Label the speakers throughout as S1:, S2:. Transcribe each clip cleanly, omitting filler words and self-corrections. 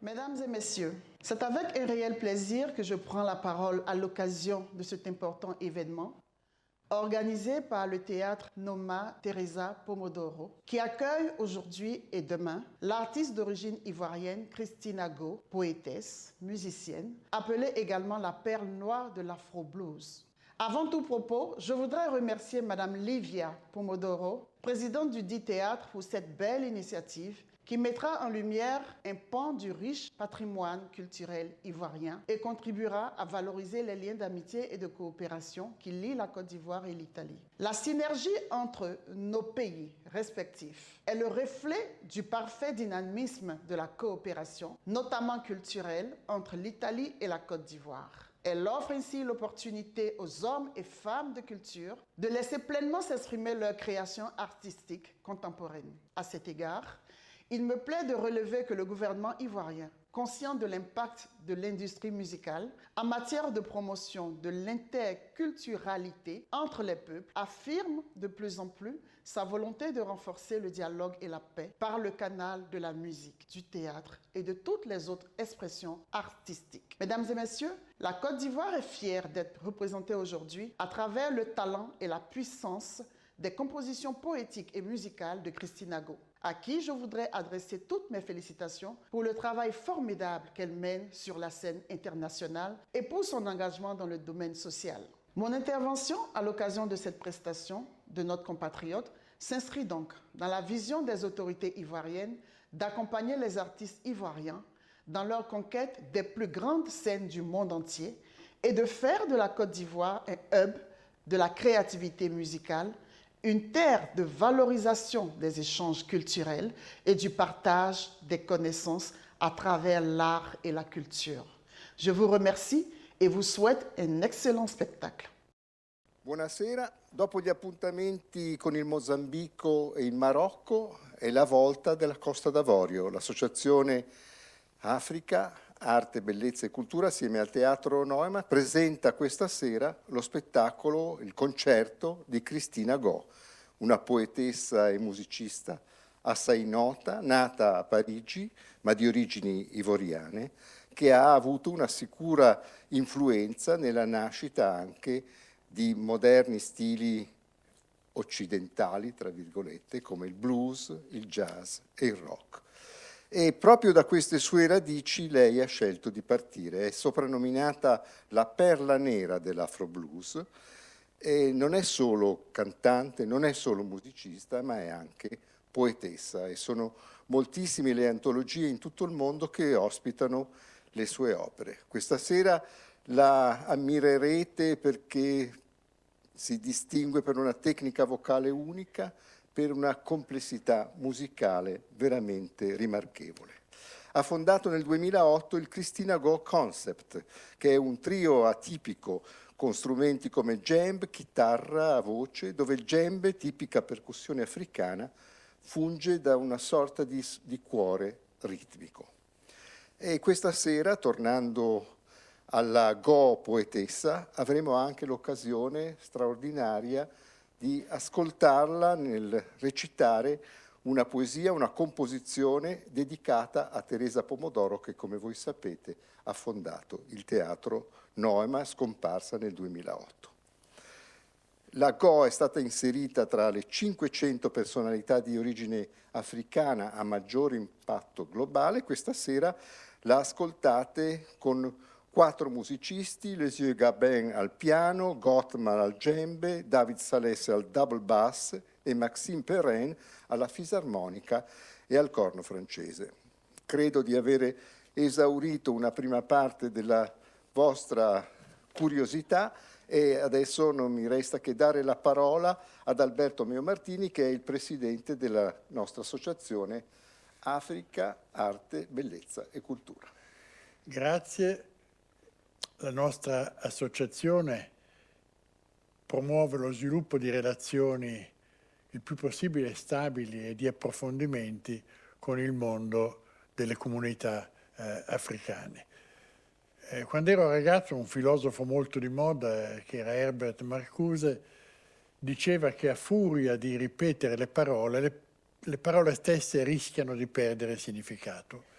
S1: Mesdames et messieurs, c'est avec un réel plaisir que je prends la parole à l'occasion de cet important événement organisé par le théâtre Noma Teresa Pomodoro, qui accueille aujourd'hui et demain l'artiste d'origine ivoirienne Christina Go, poétesse, musicienne, appelée également la perle noire de l'afro-blues. Avant tout propos, je voudrais remercier Madame Livia Pomodoro, présidente du dit théâtre, pour cette belle initiative qui mettra en lumière un pan du riche patrimoine culturel ivoirien et contribuera à valoriser les liens d'amitié et de coopération qui lient la Côte d'Ivoire et l'Italie. La synergie entre nos pays respectifs est le reflet du parfait dynamisme de la coopération, notamment culturelle, entre l'Italie et la Côte d'Ivoire. Elle offre ainsi l'opportunité aux hommes et femmes de culture de laisser pleinement s'exprimer leur création artistique contemporaine. À cet égard, il me plaît de relever que le gouvernement ivoirien, conscient de l'impact de l'industrie musicale en matière de promotion de l'interculturalité entre les peuples, affirme de plus en plus sa volonté de renforcer le dialogue et la paix par le canal de la musique, du théâtre et de toutes les autres expressions artistiques. Mesdames et messieurs, la Côte d'Ivoire est fière d'être représentée aujourd'hui à travers le talent et la puissance des compositions poétiques et musicales de Christina Go, à qui je voudrais adresser toutes mes félicitations pour le travail formidable qu'elle mène sur la scène internationale et pour son engagement dans le domaine social. Mon intervention à l'occasion de cette prestation de notre compatriote s'inscrit donc dans la vision des autorités ivoiriennes d'accompagner les artistes ivoiriens dans leur conquête des plus grandes scènes du monde entier et de faire de la Côte d'Ivoire un hub de la créativité musicale, une terre de valorisation des échanges culturels et du partage des connaissances à travers l'art et la culture. Je vous remercie et vous souhaite un excellent spectacle.
S2: Buonasera, dopo gli appuntamenti con il Mozambico e il Marocco è la volta della Costa d'Avorio, l'associazione Africa, Arte, Bellezza e Cultura assieme al Teatro Noema presenta questa sera lo spettacolo, il concerto di Christina Go, una poetessa e musicista assai nota, nata a Parigi ma di origini ivoriane, che ha avuto una sicura influenza nella nascita anche di moderni stili occidentali, tra virgolette, come il blues, il jazz e il rock. E proprio da queste sue radici lei ha scelto di partire. È soprannominata la perla nera dell'Afro Blues e non è solo cantante, non è solo musicista, ma è anche poetessa e sono moltissime le antologie in tutto il mondo che ospitano le sue opere. Questa sera la ammirerete perché si distingue per una tecnica vocale unica, per una complessità musicale veramente rimarchevole. Ha fondato nel 2008 il Christina Go Concept, che è un trio atipico con strumenti come djembe, chitarra a voce, dove il djembe, tipica percussione africana, funge da una sorta di cuore ritmico. E questa sera, tornando alla Go poetessa, avremo anche l'occasione straordinaria di ascoltarla nel recitare una poesia, una composizione dedicata a Teresa Pomodoro che, come voi sapete, ha fondato il Teatro Noema, scomparsa nel 2008. La Go è stata inserita tra le 500 personalità di origine africana a maggiore impatto globale. Questa sera la ascoltate con 4 musicisti, Les Yeux Gabin al piano, Gottman al djembe, David Salesse al double bass e Maxime Perrin alla fisarmonica e al corno francese. Credo di avere esaurito una prima parte della vostra curiosità e adesso non mi resta che dare la parola ad Alberto Meo Martini, che è il presidente della nostra associazione Africa, Arte, Bellezza e Cultura.
S3: Grazie. La nostra associazione promuove lo sviluppo di relazioni il più possibile stabili e di approfondimenti con il mondo delle comunità africane. Quando ero ragazzo, un filosofo molto di moda, che era Herbert Marcuse, diceva che a furia di ripetere le parole stesse rischiano di perdere significato.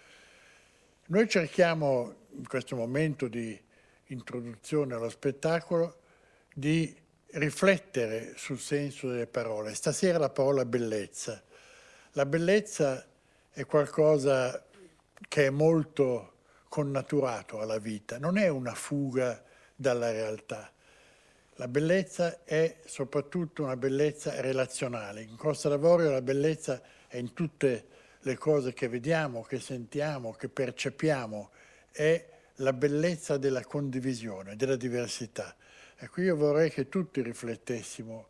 S3: Noi cerchiamo in questo momento di introduzione allo spettacolo di riflettere sul senso delle parole. Stasera la parola bellezza. La bellezza è qualcosa che è molto connaturato alla vita, non è una fuga dalla realtà. La bellezza è soprattutto una bellezza relazionale. In Costa d'Avorio la bellezza è in tutte le cose che vediamo, che sentiamo, che percepiamo, è la bellezza della condivisione, della diversità. Ecco, io vorrei che tutti riflettessimo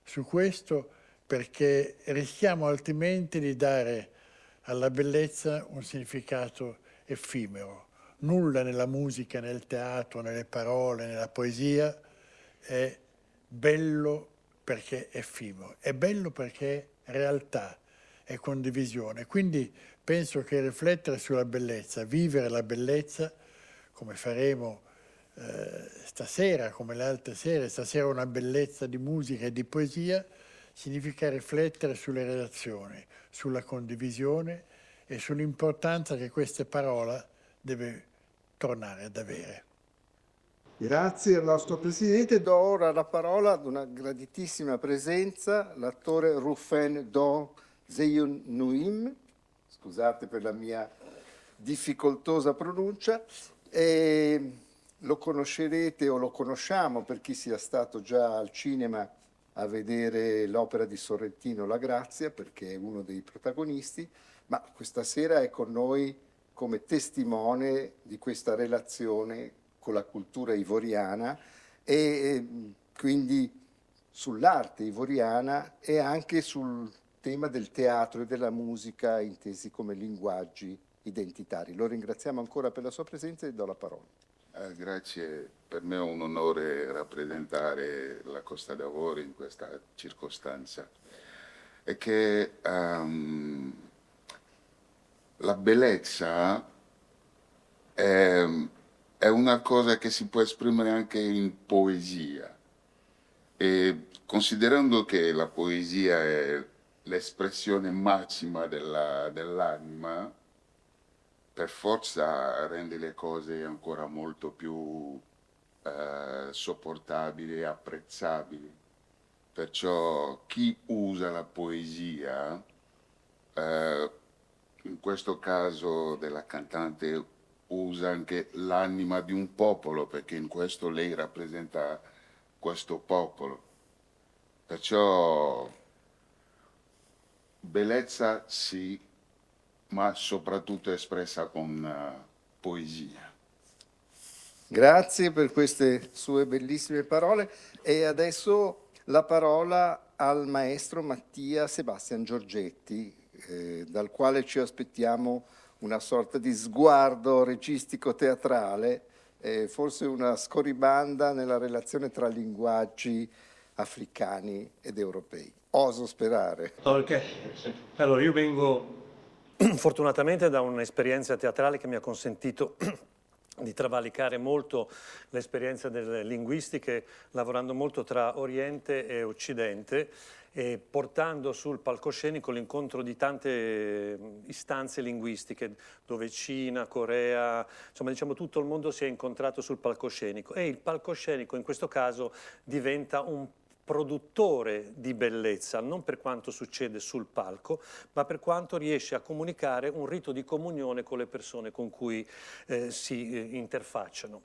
S3: su questo, perché rischiamo altrimenti di dare alla bellezza un significato effimero. Nulla nella musica, nel teatro, nelle parole, nella poesia è bello perché è effimero, è bello perché è realtà, è condivisione. Quindi penso che riflettere sulla bellezza, vivere la bellezza, come faremo stasera, come le altre sere, stasera una bellezza di musica e di poesia, significa riflettere sulle relazioni, sulla condivisione e sull'importanza che questa parola deve tornare ad avere.
S4: Grazie al nostro Presidente.
S2: Do ora la parola ad una graditissima presenza, l'attore Rufen Do Zeyun Nuim, scusate per la mia difficoltosa pronuncia, e lo conoscerete o lo conosciamo per chi sia stato già al cinema a vedere l'opera di Sorrentino La Grazia, perché è uno dei protagonisti, ma questa sera è con noi come testimone di questa relazione con la cultura ivoriana e quindi sull'arte ivoriana e anche sul tema del teatro e della musica intesi come linguaggi identitari. Lo ringraziamo ancora per la sua presenza e do la parola.
S5: Grazie, per me è un onore rappresentare la Costa d'Avorio in questa circostanza. E che la bellezza è una cosa che si può esprimere anche in poesia. E considerando che la poesia è l'espressione massima dell'anima, per forza rende le cose ancora molto più sopportabili e apprezzabili. Perciò chi usa la poesia, in questo caso della cantante, usa anche l'anima di un popolo, perché in questo lei rappresenta questo popolo. Perciò bellezza sì, ma soprattutto espressa con poesia.
S2: Grazie per queste sue bellissime parole e adesso la parola al maestro Mattia Sebastian Giorgetti, dal quale ci aspettiamo una sorta di sguardo registico-teatrale, forse una scorribanda nella relazione tra linguaggi africani ed europei. Oso sperare.
S6: Ok, allora io vengo fortunatamente da un'esperienza teatrale che mi ha consentito di travalicare molto l'esperienza delle linguistiche, lavorando molto tra Oriente e Occidente e portando sul palcoscenico l'incontro di tante istanze linguistiche, dove Cina, Corea, insomma diciamo tutto il mondo si è incontrato sul palcoscenico e il palcoscenico in questo caso diventa un produttore di bellezza, non per quanto succede sul palco, ma per quanto riesce a comunicare un rito di comunione con le persone con cui si interfacciano.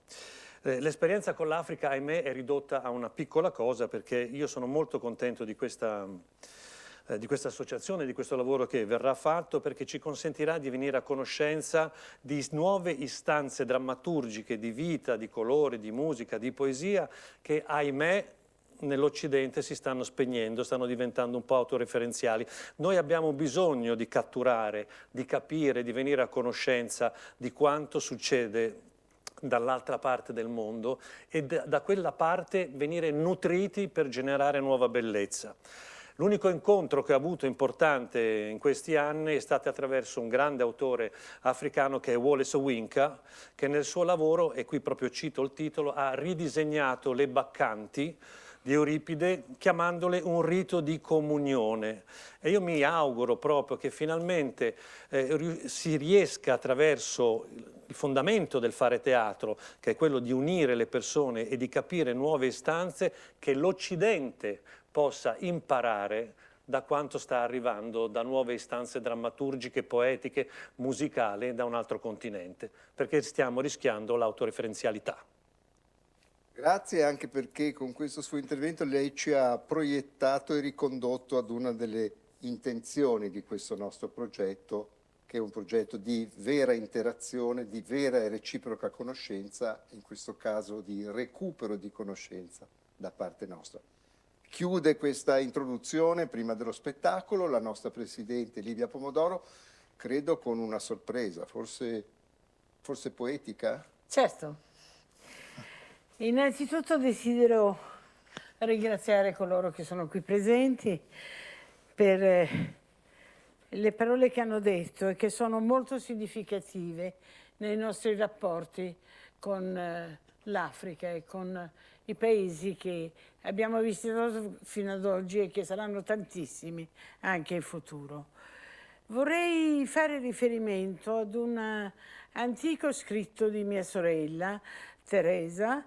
S6: L'esperienza con l'Africa, ahimè, è ridotta a una piccola cosa, perché io sono molto contento di questa associazione, di questo lavoro che verrà fatto, perché ci consentirà di venire a conoscenza di nuove istanze drammaturgiche, di vita, di colore, di musica, di poesia, che ahimè nell'Occidente si stanno spegnendo, stanno diventando un po' autoreferenziali. Noi abbiamo bisogno di catturare, di capire, di venire a conoscenza di quanto succede dall'altra parte del mondo e da quella parte venire nutriti per generare nuova bellezza. L'unico incontro che ho avuto importante in questi anni è stato attraverso un grande autore africano che è Wole Soyinka, che nel suo lavoro, e qui proprio cito il titolo, ha ridisegnato le baccanti di Euripide chiamandole un rito di comunione. E io mi auguro proprio che finalmente si riesca attraverso il fondamento del fare teatro, che è quello di unire le persone e di capire nuove istanze, che l'Occidente possa imparare da quanto sta arrivando da nuove istanze drammaturgiche, poetiche, musicali da un altro continente, perché stiamo rischiando l'autoreferenzialità.
S2: Grazie anche perché con questo suo intervento lei ci ha proiettato e ricondotto ad una delle intenzioni di questo nostro progetto, che è un progetto di vera interazione, di vera e reciproca conoscenza, in questo caso di recupero di conoscenza da parte nostra. Chiude questa introduzione prima dello spettacolo la nostra Presidente Livia Pomodoro, credo con una sorpresa, forse poetica?
S7: Certo. Innanzitutto desidero ringraziare coloro che sono qui presenti per le parole che hanno detto e che sono molto significative nei nostri rapporti con l'Africa e con i paesi che abbiamo visitato fino ad oggi e che saranno tantissimi anche in futuro. Vorrei fare riferimento ad un antico scritto di mia sorella, Teresa,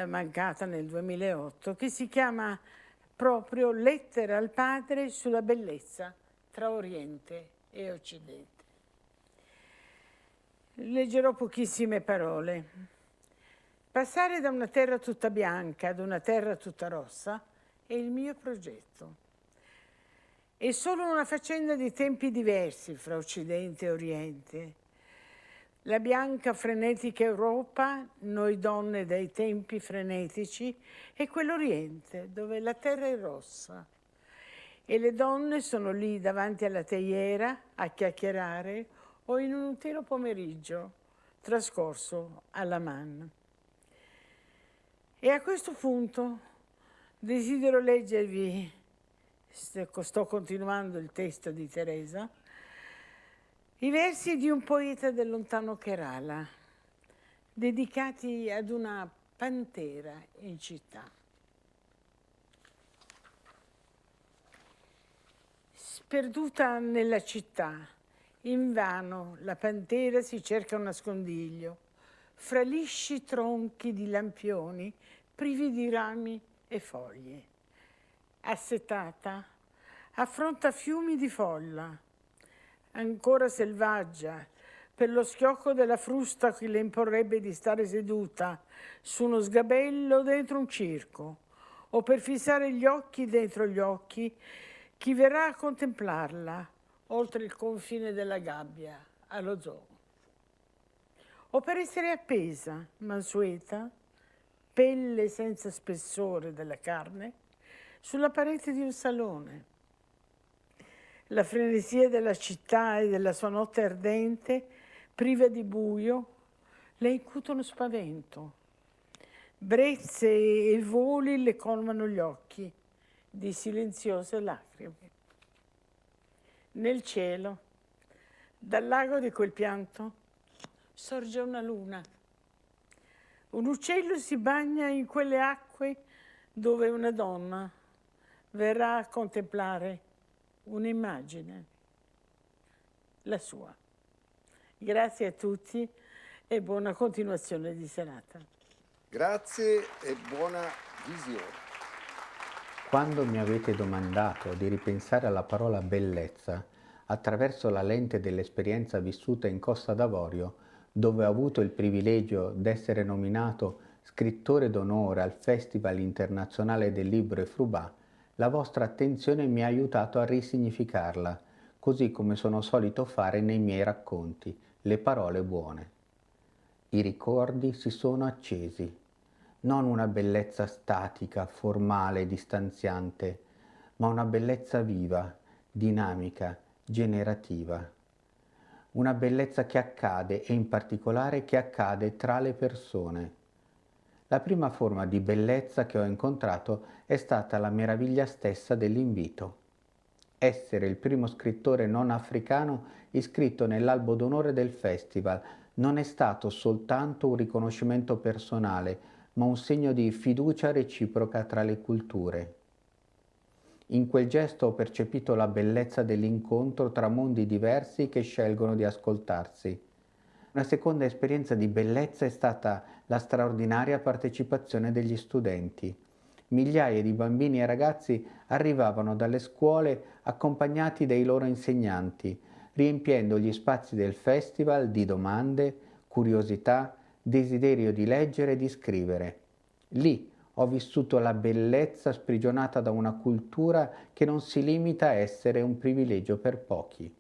S7: mancata nel 2008, che si chiama proprio Lettera al padre sulla bellezza tra Oriente e Occidente. Leggerò pochissime parole. Passare da una terra tutta bianca ad una terra tutta rossa è il mio progetto. È solo una faccenda di tempi diversi fra Occidente e Oriente. La bianca frenetica Europa, noi donne dai tempi frenetici, e quell'Oriente dove la terra è rossa. E le donne sono lì davanti alla teiera a chiacchierare o in un intero pomeriggio trascorso alla Man. E a questo punto desidero leggervi, sto continuando il testo di Teresa, i versi di un poeta del lontano Kerala, dedicati ad una pantera in città. Sperduta nella città, invano la pantera si cerca un nascondiglio, fra lisci tronchi di lampioni privi di rami e foglie. Assetata, affronta fiumi di folla, ancora selvaggia, per lo schiocco della frusta che le imporrebbe di stare seduta su uno sgabello dentro un circo, o per fissare gli occhi dentro gli occhi chi verrà a contemplarla oltre il confine della gabbia allo zoo, o per essere appesa, mansueta, pelle senza spessore della carne, sulla parete di un salone. La frenesia della città e della sua notte ardente, priva di buio, le incutono spavento. Brezze e voli le colmano gli occhi di silenziose lacrime. Nel cielo, dal lago di quel pianto, sorge una luna. Un uccello si bagna in quelle acque dove una donna verrà a contemplare un'immagine, la sua. Grazie a tutti e buona continuazione di serata.
S2: Grazie e buona visione.
S8: Quando mi avete domandato di ripensare alla parola bellezza attraverso la lente dell'esperienza vissuta in Costa d'Avorio, dove ho avuto il privilegio d'essere nominato scrittore d'onore al Festival internazionale del libro Efrubà, la vostra attenzione mi ha aiutato a risignificarla, così come sono solito fare nei miei racconti, le parole buone. I ricordi si sono accesi, non una bellezza statica, formale, distanziante, ma una bellezza viva, dinamica, generativa. Una bellezza che accade e in particolare che accade tra le persone. La prima forma di bellezza che ho incontrato è stata la meraviglia stessa dell'invito. Essere il primo scrittore non africano iscritto nell'albo d'onore del festival non è stato soltanto un riconoscimento personale, ma un segno di fiducia reciproca tra le culture. In quel gesto ho percepito la bellezza dell'incontro tra mondi diversi che scelgono di ascoltarsi. Una seconda esperienza di bellezza è stata la straordinaria partecipazione degli studenti. Migliaia di bambini e ragazzi arrivavano dalle scuole accompagnati dai loro insegnanti, riempiendo gli spazi del festival di domande, curiosità, desiderio di leggere e di scrivere. Lì ho vissuto la bellezza sprigionata da una cultura che non si limita a essere un privilegio per pochi.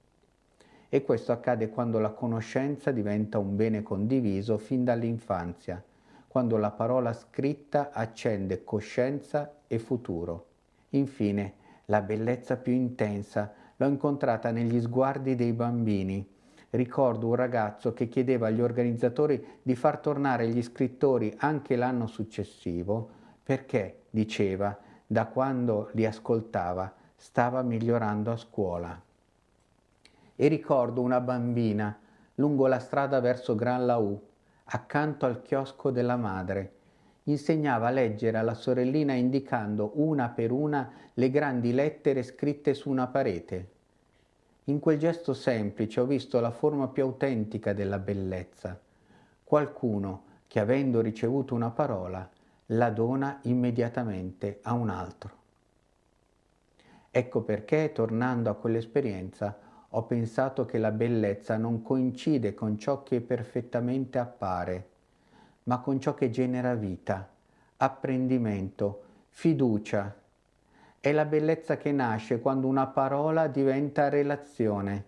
S8: E questo accade quando la conoscenza diventa un bene condiviso fin dall'infanzia, quando la parola scritta accende coscienza e futuro. Infine, la bellezza più intensa l'ho incontrata negli sguardi dei bambini. Ricordo un ragazzo che chiedeva agli organizzatori di far tornare gli scrittori anche l'anno successivo perché, diceva, da quando li ascoltava stava migliorando a scuola. E ricordo una bambina lungo la strada verso Gran Laù, accanto al chiosco della madre. Insegnava a leggere alla sorellina indicando una per una le grandi lettere scritte su una parete. In quel gesto semplice ho visto la forma più autentica della bellezza. Qualcuno che, avendo ricevuto una parola, la dona immediatamente a un altro. Ecco perché, tornando a quell'esperienza, ho pensato che la bellezza non coincide con ciò che perfettamente appare, ma con ciò che genera vita, apprendimento, fiducia. È la bellezza che nasce quando una parola diventa relazione,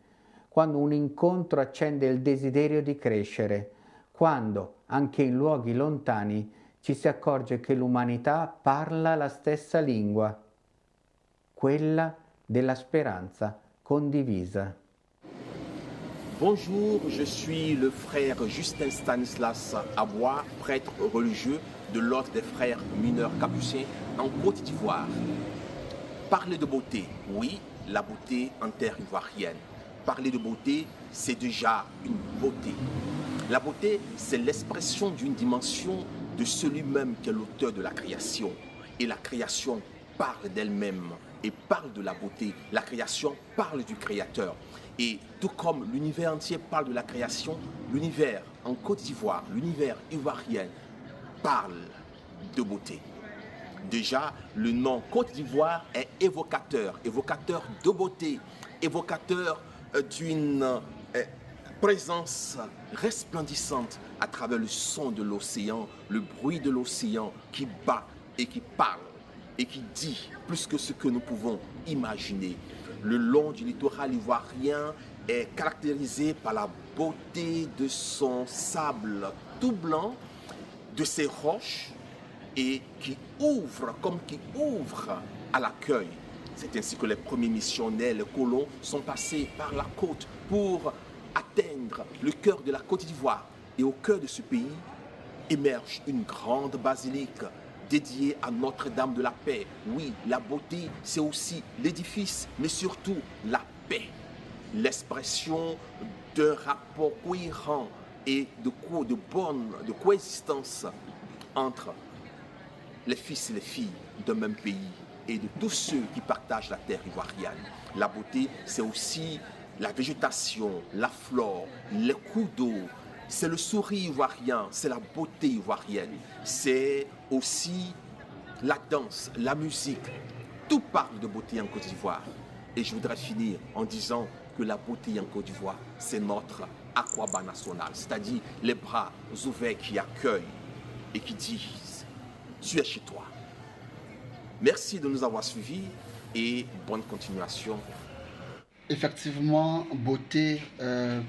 S8: quando un incontro accende il desiderio di crescere, quando, anche in luoghi lontani, ci si accorge che l'umanità parla la stessa lingua, quella della speranza condivisa.
S9: Bonjour, je suis le frère Justin Stanislas Abois, prêtre religieux de l'ordre des frères mineurs capucins en Côte d'Ivoire. Parler de beauté, oui, la beauté en terre ivoirienne. Parler de beauté, c'est déjà une beauté. La beauté, c'est l'expression d'une dimension de celui-même qui est l'auteur de la création. Et la création parle d'elle-même et parle de la beauté. La création parle du Créateur. Et tout comme l'univers entier parle de la création, l'univers en Côte d'Ivoire, l'univers ivoirien parle de beauté. Déjà, le nom Côte d'Ivoire est évocateur, évocateur de beauté, évocateur d'une présence resplendissante à travers le son de l'océan, le bruit de l'océan qui bat et qui parle et qui dit plus que ce que nous pouvons imaginer. Le long du littoral ivoirien est caractérisé par la beauté de son sable tout blanc, de ses roches, et qui ouvre, comme qui ouvre à l'accueil. C'est ainsi que les premiers missionnaires, les colons, sont passés par la côte pour atteindre le cœur de la Côte d'Ivoire. Et au cœur de ce pays émerge une grande basilique dédiée à Notre-Dame de la Paix. Oui, la beauté, c'est aussi l'édifice, mais surtout la paix. L'expression d'un rapport cohérent et de coexistence entre les fils et les filles d'un même pays et de tous ceux qui partagent la terre ivoirienne. La beauté, c'est aussi la végétation, la flore, les coups d'eau, c'est le sourire ivoirien, c'est la beauté ivoirienne, c'est aussi la danse, la musique. Tout parle de beauté en Côte d'Ivoire. Et je voudrais finir en disant que la beauté en Côte d'Ivoire, c'est notre Akwaba national, c'est-à-dire les bras ouverts qui accueillent et qui disent « Tu es chez toi ». Merci de nous avoir suivis et bonne continuation.
S10: Effectivement, beauté,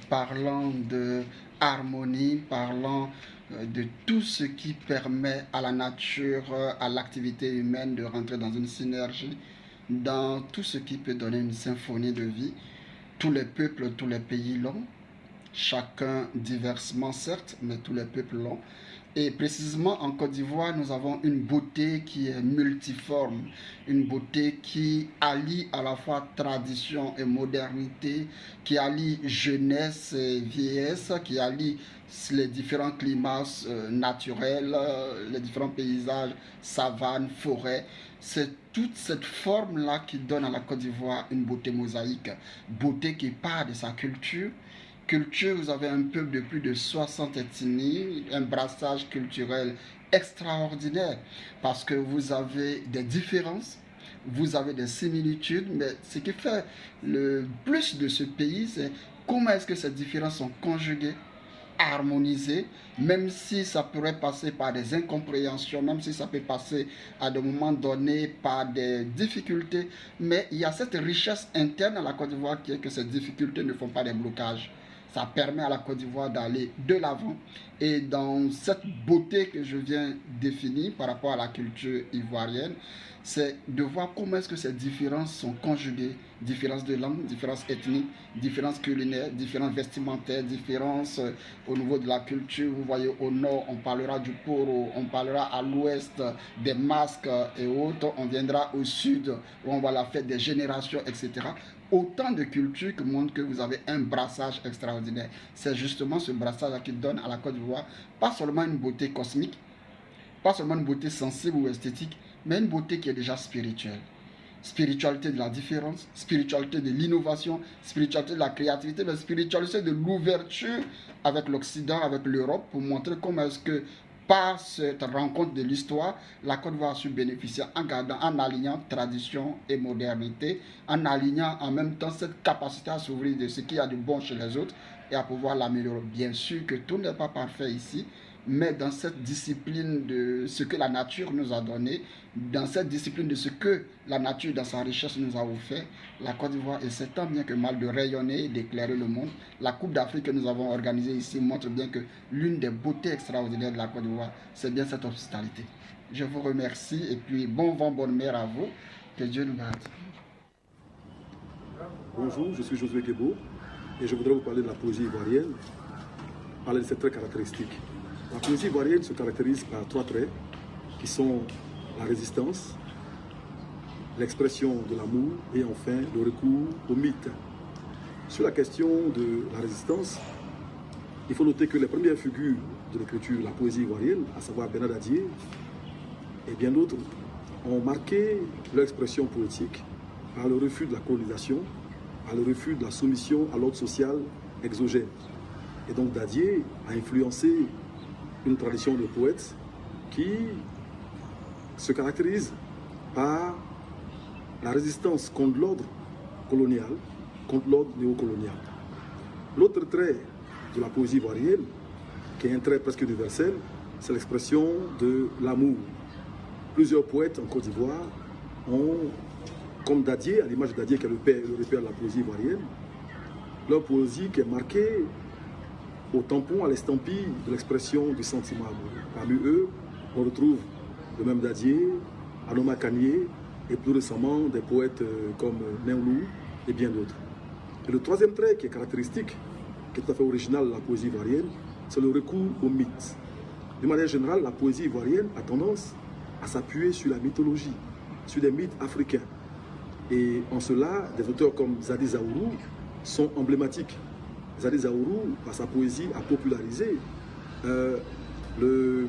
S10: parlant de harmonie, parlant de tout ce qui permet à la nature, à l'activité humaine de rentrer dans une synergie, dans tout ce qui peut donner une symphonie de vie. Tous les peuples, tous les pays l'ont, chacun diversement certes, mais tous les peuples l'ont. Et précisément en Côte d'Ivoire, nous avons une beauté qui est multiforme, une beauté qui allie à la fois tradition et modernité, qui allie jeunesse et vieillesse, qui allie les différents climats naturels, les différents paysages, savanes, forêts. C'est toute cette forme-là qui donne à la Côte d'Ivoire une beauté mosaïque, beauté qui part de sa culture, culture, vous avez un peuple de plus de 60 ethnies, un brassage culturel extraordinaire parce que vous avez des différences, vous avez des similitudes, mais ce qui fait le plus de ce pays, c'est comment est-ce que ces différences sont conjuguées, harmonisées, même si ça pourrait passer par des incompréhensions, même si ça peut passer à des moments donnés par des difficultés, mais il y a cette richesse interne à la Côte d'Ivoire qui est que ces difficultés ne font pas des blocages. Ça permet à la Côte d'Ivoire d'aller de l'avant. Et dans cette beauté que je viens définir par rapport à la culture ivoirienne, c'est de voir comment est-ce que ces différences sont conjuguées. Différences de langue, différences ethniques, différences culinaires, différences vestimentaires, différences au niveau de la culture. Vous voyez, au nord, on parlera du poro, on parlera à l'ouest des masques et autres. On viendra au sud, où on va la fête des générations, etc. Autant de cultures qui montrent que vous avez un brassage extraordinaire. C'est justement ce brassage qui donne à la Côte d'Ivoire pas seulement une beauté cosmique, pas seulement une beauté sensible ou esthétique, mais une beauté qui est déjà spirituelle. Spiritualité de la différence, spiritualité de l'innovation, spiritualité de la créativité, mais spiritualité de l'ouverture avec l'Occident, avec l'Europe, pour montrer comment est-ce que par cette rencontre de l'histoire, la Côte d'Ivoire a su bénéficier en alignant tradition et modernité, en alignant en même temps cette capacité à s'ouvrir de ce qu'il y a de bon chez les autres et à pouvoir l'améliorer. Bien sûr que tout n'est pas parfait ici, mais dans cette discipline de ce que la nature nous a donné, dans cette discipline de ce que la nature dans sa richesse nous a offert, la Côte d'Ivoire essaie tant bien que mal de rayonner et d'éclairer le monde. La Coupe d'Afrique que nous avons organisée ici montre bien que l'une des beautés extraordinaires de la Côte d'Ivoire, c'est bien cette hospitalité. Je vous remercie et puis bon vent, bonne mère à vous. Que Dieu nous garde.
S11: Bonjour, je suis Josué Guébo et je voudrais vous parler de la poésie ivoirienne, parler de ses traits caractéristiques. La poésie ivoirienne se caractérise par 3 traits qui sont la résistance, l'expression de l'amour et enfin le recours au mythe. Sur la question de la résistance, il faut noter que les premières figures de l'écriture de la poésie ivoirienne, à savoir Bernard Adier et bien d'autres, ont marqué leur expression poétique par le refus de la colonisation, par le refus de la soumission à l'ordre social exogène. Et donc Dadier a influencé une tradition de poètes qui se caractérise par la résistance contre l'ordre colonial, contre l'ordre néocolonial. L'autre trait de la poésie ivoirienne, qui est un trait presque universel, c'est l'expression de l'amour. Plusieurs poètes en Côte d'Ivoire ont, comme Dadier, à l'image de Dadier qui est le repère de la poésie ivoirienne, leur poésie qui est marquée au tampon, à l'estampille de l'expression du sentiment amoureux. Parmi eux, on retrouve le même Dadier, Anoma Kanye et plus récemment des poètes comme Néoulou et bien d'autres. Et le troisième trait qui est caractéristique, qui est tout à fait original de la poésie ivoirienne, c'est le recours au mythe. De manière générale, la poésie ivoirienne a tendance à s'appuyer sur la mythologie, sur des mythes africains. Et en cela, des auteurs comme Zadi Zaourou sont emblématiques. Zadi Zaourou, par sa poésie, a popularisé le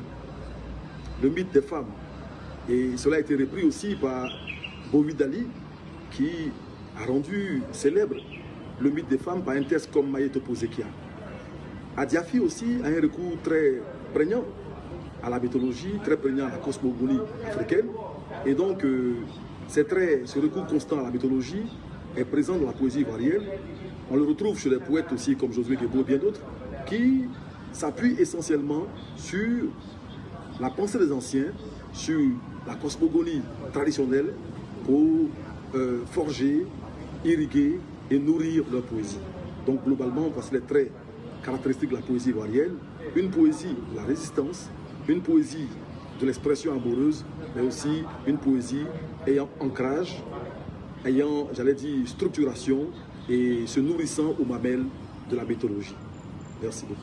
S11: mythe des femmes. Et cela a été repris aussi par Bomi Dali, qui a rendu célèbre le mythe des femmes par un texte comme Maïeto Pozekia. Adiafi aussi a un recours très prégnant à la mythologie, très prégnant à la cosmogonie africaine. Et donc, ce recours constant à la mythologie est présent dans la poésie ivoirienne. On le retrouve chez les poètes aussi comme Josué Guébo et bien d'autres, qui s'appuient essentiellement sur la pensée des anciens, sur la cosmogonie traditionnelle pour forger, irriguer et nourrir leur poésie. Donc globalement, voici les traits caractéristiques de la poésie ivoirienne. Une poésie de la résistance, une poésie de l'expression amoureuse, mais aussi une poésie ayant ancrage, ayant, j'allais dire, structuration et se nourrissant aux mamelles de la mythologie. Merci beaucoup.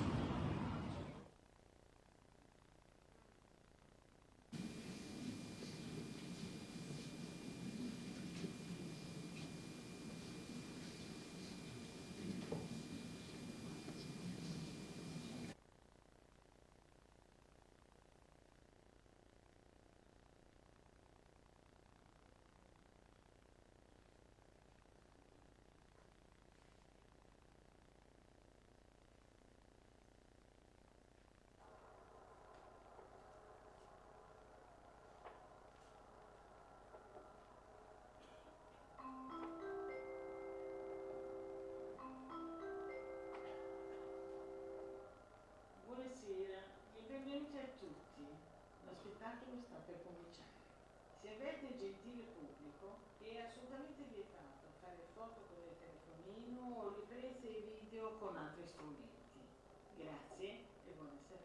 S7: Se avete gentile pubblico, è assolutamente vietato fare foto con il telefonino o riprese video con altri strumenti. Grazie e buona serata.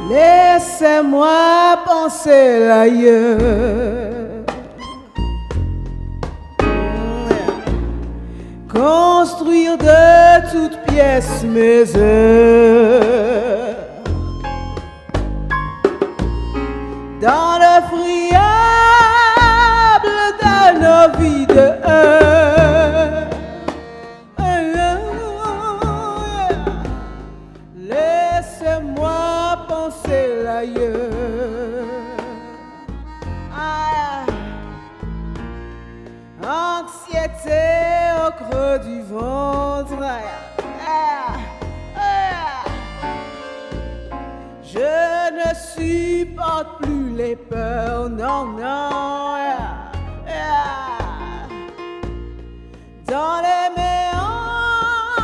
S12: Laissez-moi penser l'ailleurs, construire de toutes pièces mes heures, dans le friable de nos vies de heure. Laissez-moi penser l'ailleurs. Anxiété au creux du ventre. Je ne supporte plus les peurs, non, non. Dans les méandres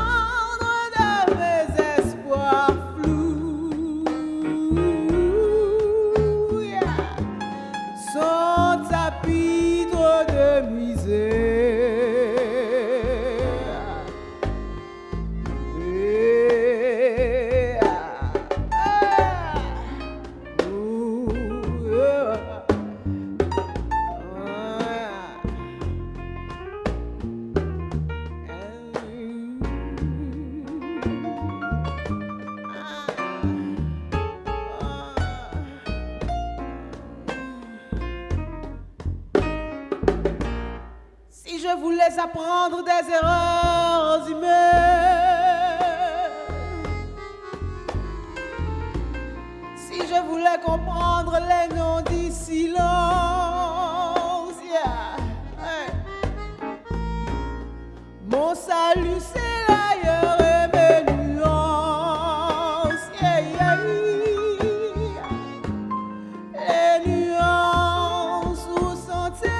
S12: de mes espoirs flous, sont tapis trop de misère. Si je voulais apprendre des erreurs humaines, si je voulais comprendre les non-dits silences, mon salut c'est l'ailleurs et mes nuances, les nuances où sont-elles?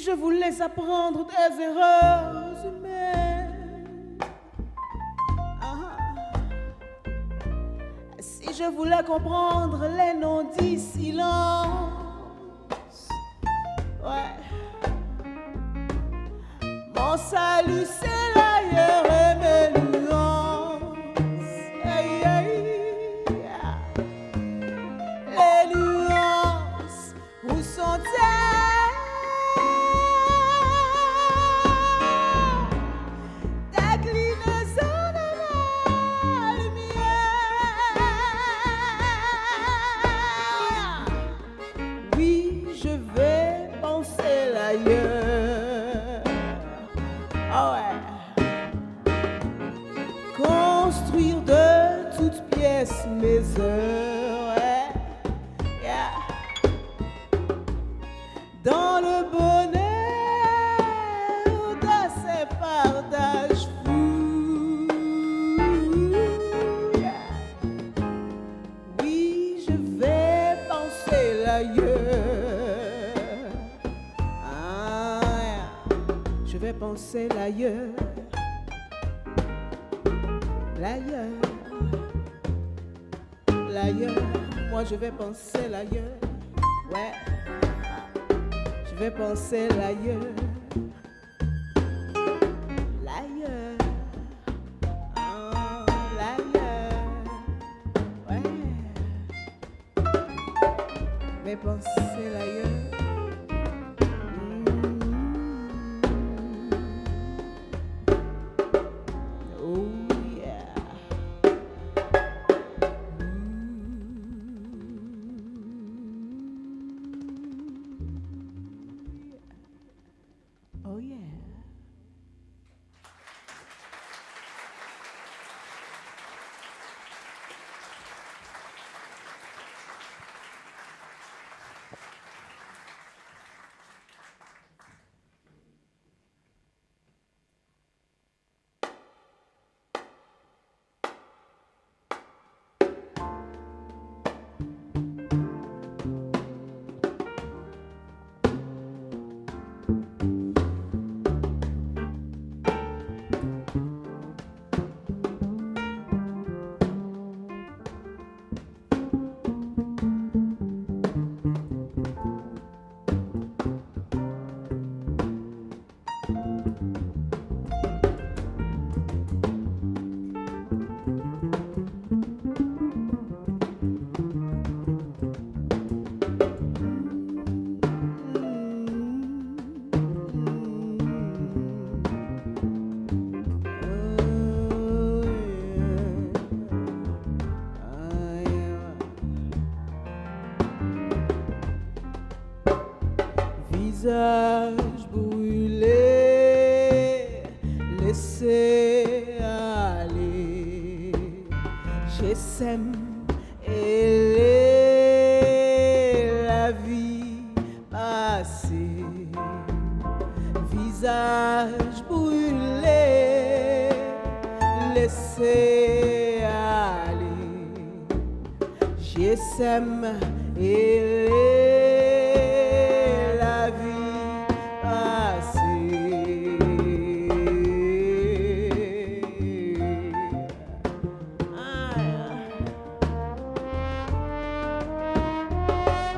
S12: Je voulais apprendre des erreurs humaines. Si je voulais comprendre les non-dits silences, mon salut c'est l'ailleurs et mes ouais, yeah. Dans le bonheur de ces partages fous, yeah. Oui, je vais penser l'ailleurs, ah, yeah. Je vais penser l'ailleurs, l'ailleurs, l'ailleurs, moi je vais penser l'ailleurs, ouais, je vais penser l'ailleurs, l'ailleurs, ah, l'ailleurs, ouais, je vais penser l'ailleurs. Oh yeah. Visage brûlé, laissez aller, j'essaime et la vie passée. Visage brûlé, laissez aller, j'essaime et la vie passée.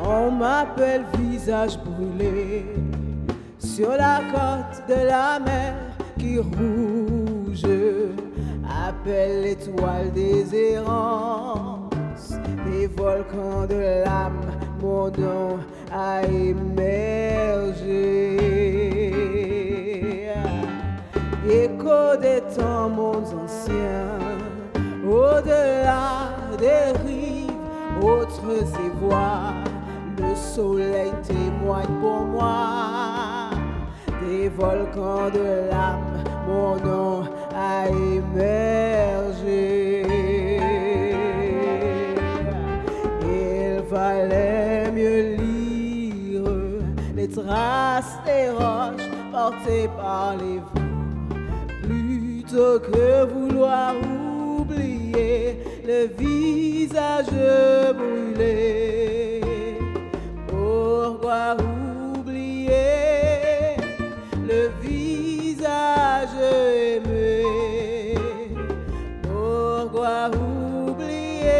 S12: On m'appelle visage brûlé sur la côte de la mer qui rouge, appelle l'étoile des errances, des volcans de l'âme, mon don a émergé. Écho des temps, mondes anciens, au-delà des rives, autres et voix, le soleil témoigne pour moi. Des volcans de l'âme, mon nom a émergé. Il fallait mieux lire les traces des roches portées par les vents, plutôt que vouloir oublier le visage brûlé. Pourquoi oublier le visage aimé? Pourquoi oublier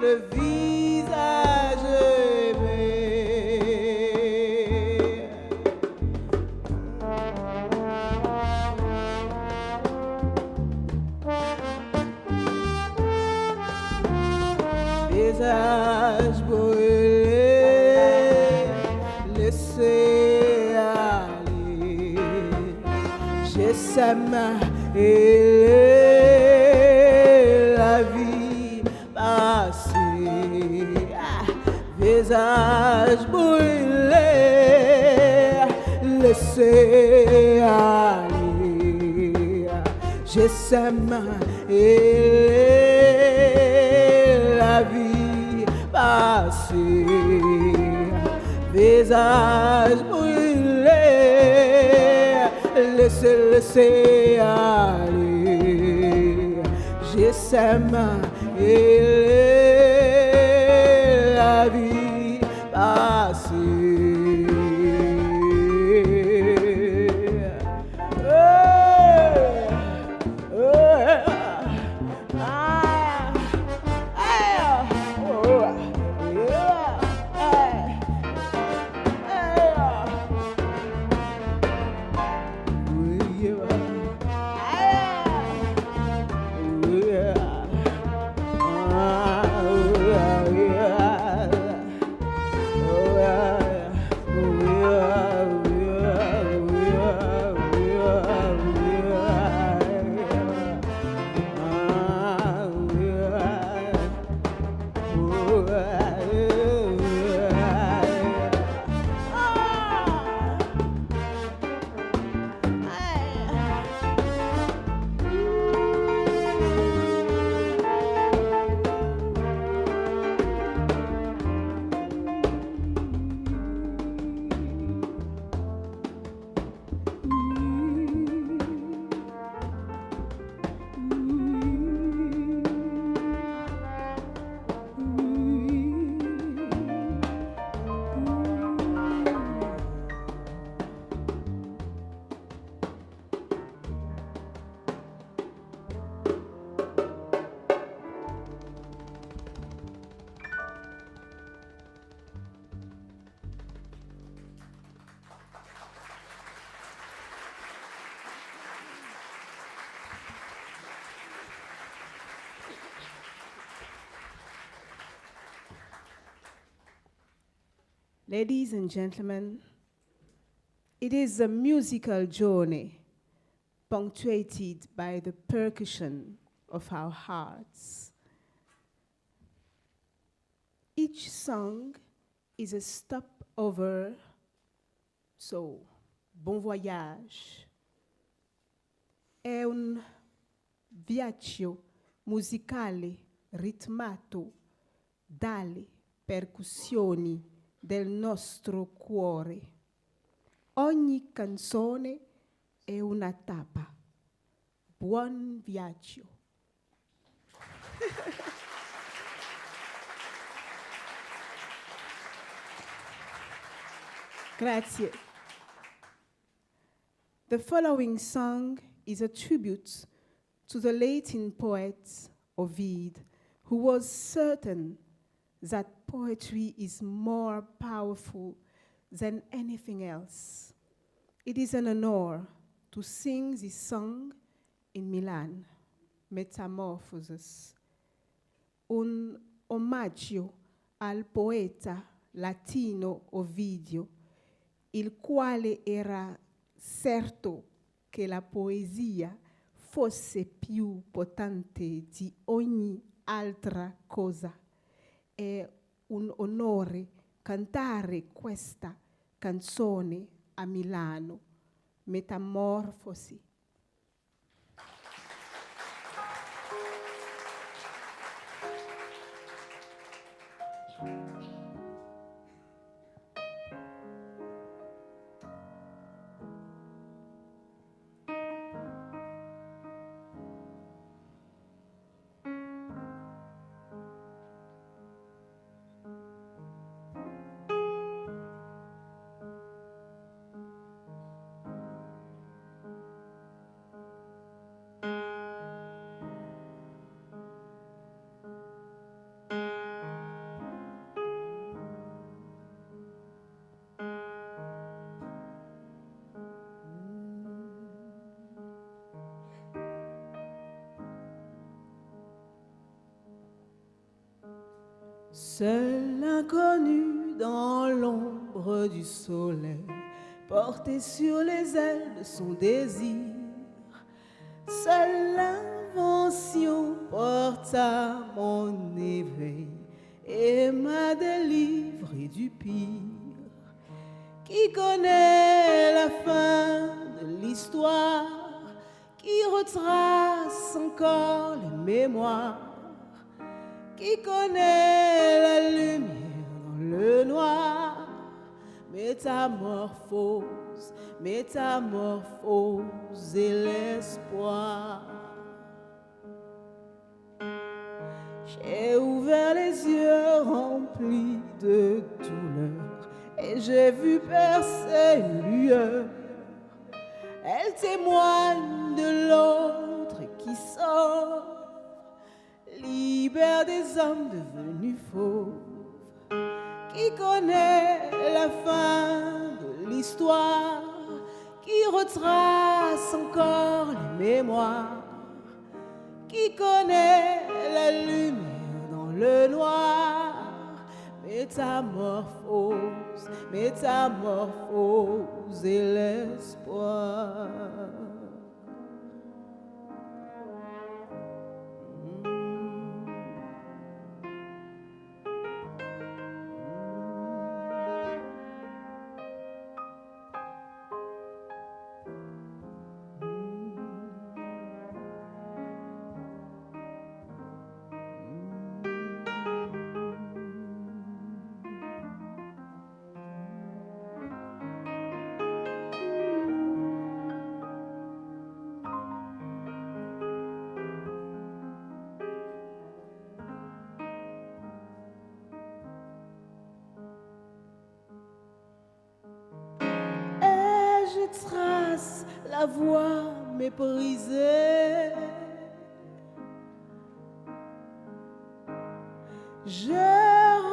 S12: le visage aimé? Visage brûlé, laissez aller, j'essaime et la vie passée. Visage brûlé, laissez aller, j'essaime et visage brûlé, laissez aller. J'ai ses mains et la vie passée.
S13: Ladies and gentlemen, it is a musical journey punctuated by the percussion of our hearts. Each song is a stopover, so bon voyage. È un viaggio musicale ritmato dalle percussioni del nostro cuore. Ogni canzone è una tappa. Buon viaggio. Grazie. The following song is a tribute to the Latin poet Ovid, who was certain that poetry is more powerful than anything else. It is an honor to sing this song in Milan, Metamorphosis, un omaggio al poeta latino Ovidio, il quale era certo che la poesia fosse più potente di ogni altra cosa. È un onore cantare questa canzone a Milano, Metamorfosi.
S12: Seul l'inconnu dans l'ombre du soleil, porté sur les ailes de son désir. Seule l'invention porte à mon éveil et m'a délivré du pire. Qui connaît la fin de l'histoire, qui retrace encore les mémoires, qui connaît la lumière dans le noir, métamorphose, métamorphose et l'espoir. J'ai ouvert les yeux remplis de douleur et j'ai vu percer une lueur. Elle témoigne de l'autre qui sort, libère des hommes devenus fauves. Qui connaît la fin de l'histoire, qui retrace encore les mémoires, qui connaît la lumière dans le noir. Métamorphose, métamorphose et l'espoir. Trace la voie méprisée. Je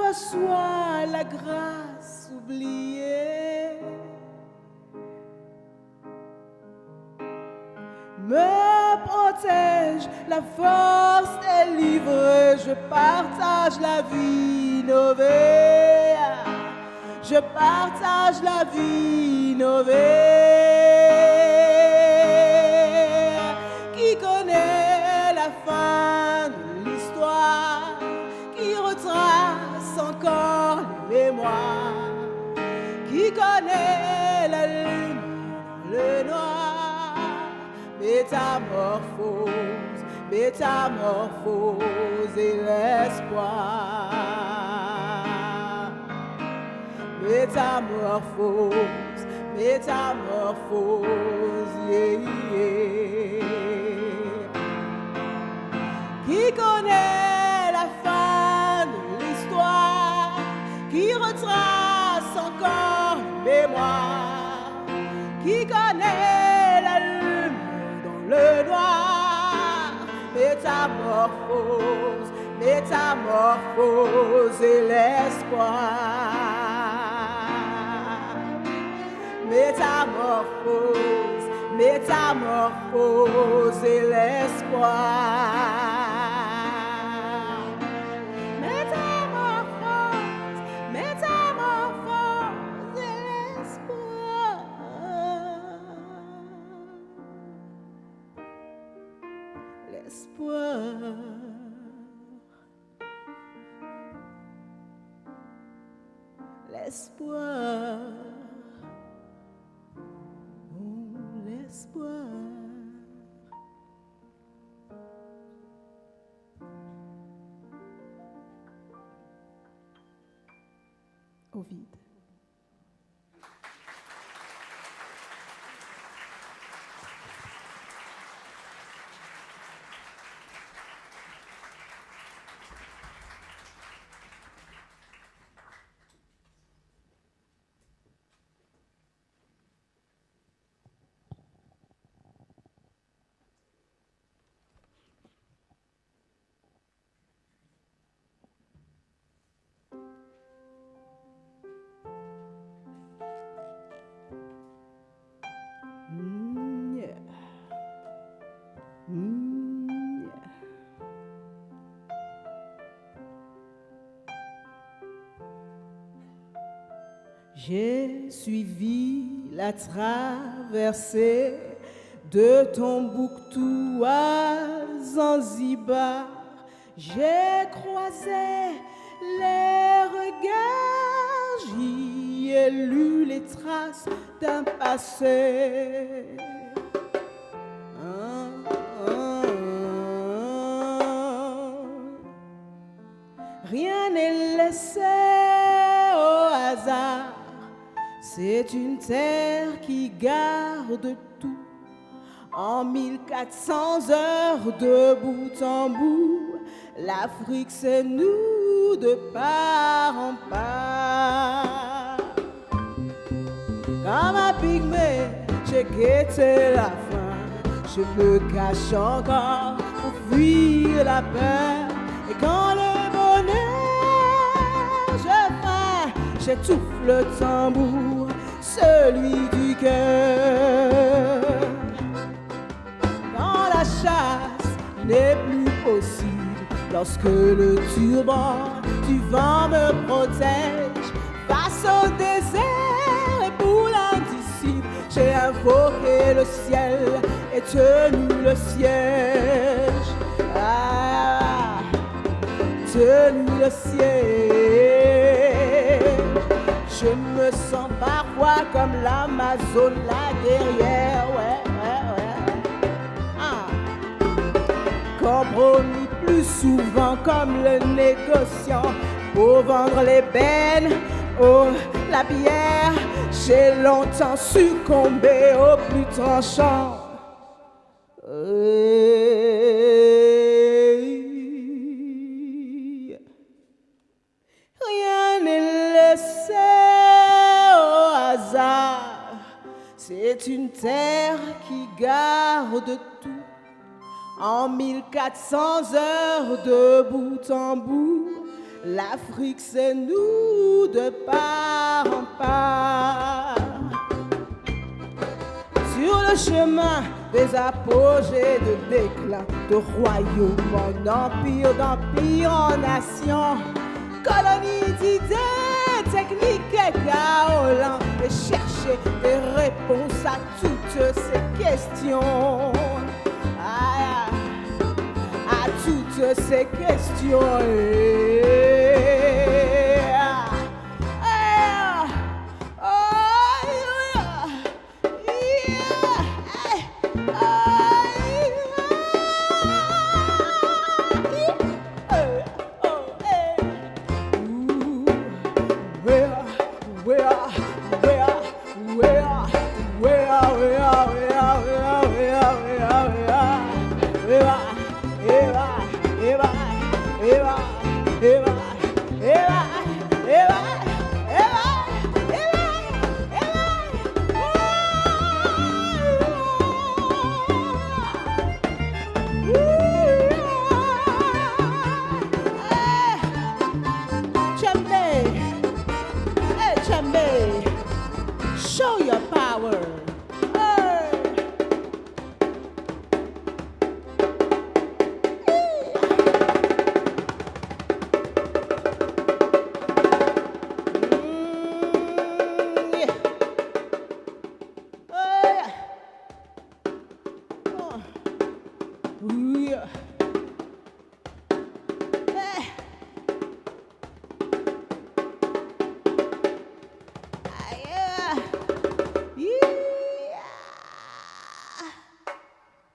S12: reçois la grâce oubliée. Me protège la force délivrée. Je partage la vie innovée. Je partage la vie innovée. Qui connaît la fin de l'histoire, qui retrace encore les mémoires, qui connaît la lune, le noir. Métamorphose, métamorphose et l'espoir. Métamorphose, métamorphose, yeah, yeah. Qui connaît la fin de l'histoire, qui retrace encore les mémoires, qui connaît la lune dans le noir. Métamorphose, métamorphose et l'espoir. Métamorphose, métamorphose et l'espoir. Métamorphose, métamorphose et l'espoir. L'espoir. L'espoir. L'espoir. Ovide. J'ai suivi la traversée de Tombouctou à Zanzibar. J'ai croisé les regards, j'y ai lu les traces d'un passé. Rien n'est laissé au hasard. C'est une terre qui garde tout. En 1400 heures de bout en bout, l'Afrique c'est nous de part en part. Comme un pygmée, j'ai guetté la fin. Je me cache encore pour fuir la peur. Et quand le bonheur je feins, j'étouffe le tambour, celui du cœur. Quand la chasse n'est plus possible, lorsque le turban du vent me protège, face au désert et pour l'indicible, j'ai invoqué le ciel et tenu le siège. Ah, tenu le siège. Je me sens parfois comme l'Amazone, la guerrière, ouais. Compromis plus souvent comme le négociant pour vendre les bennes, oh la bière. J'ai longtemps succombé au plus tranchant. Rien n'est laissé au hasard. C'est une terre qui garde tout. En 1400 heures de bout en bout, l'Afrique c'est nous de part en part. Sur le chemin des apogées de déclin, de royaume en empire, d'empire en nation, colonie d'idées, techniques et chaos, et chercher des réponses à toutes ces questions. À toutes ces questions. Show your power.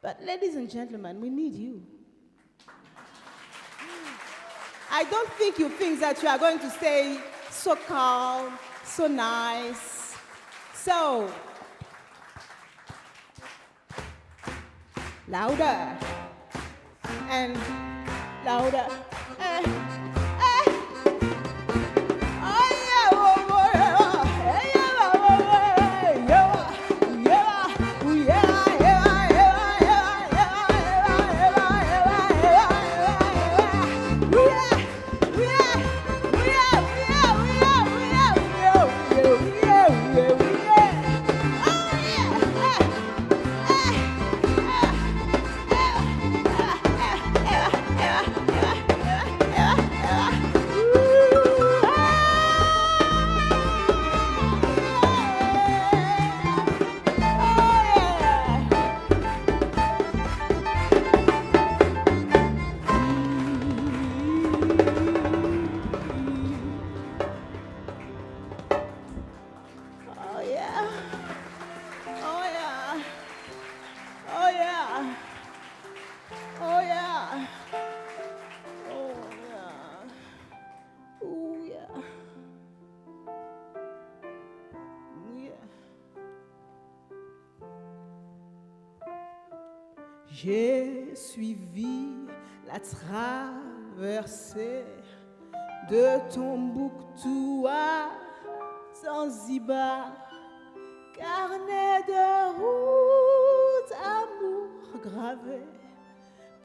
S12: But ladies and gentlemen, we need you. I don't think you think that you are going to stay so calm, so nice. So, louder and louder. J'ai suivi la traversée de Tombouctou à Zanzibar, carnet de route, amour gravé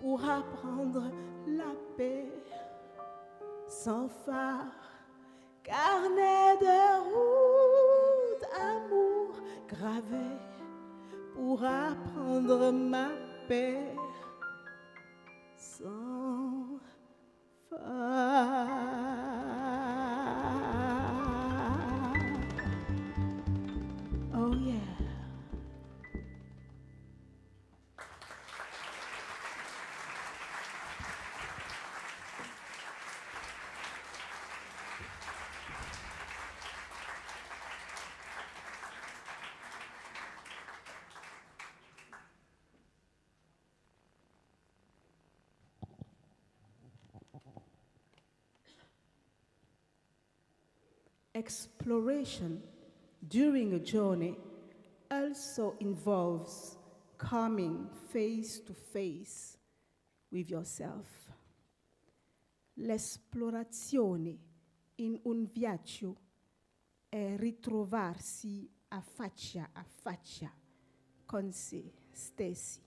S12: pour apprendre la paix sans phare. Carnet de route, amour gravé pour apprendre ma paix sans phare. Oh yeah. Exploration during a journey also involves coming face to face with yourself. L'esplorazione in un viaggio è ritrovarsi a faccia con se stessi.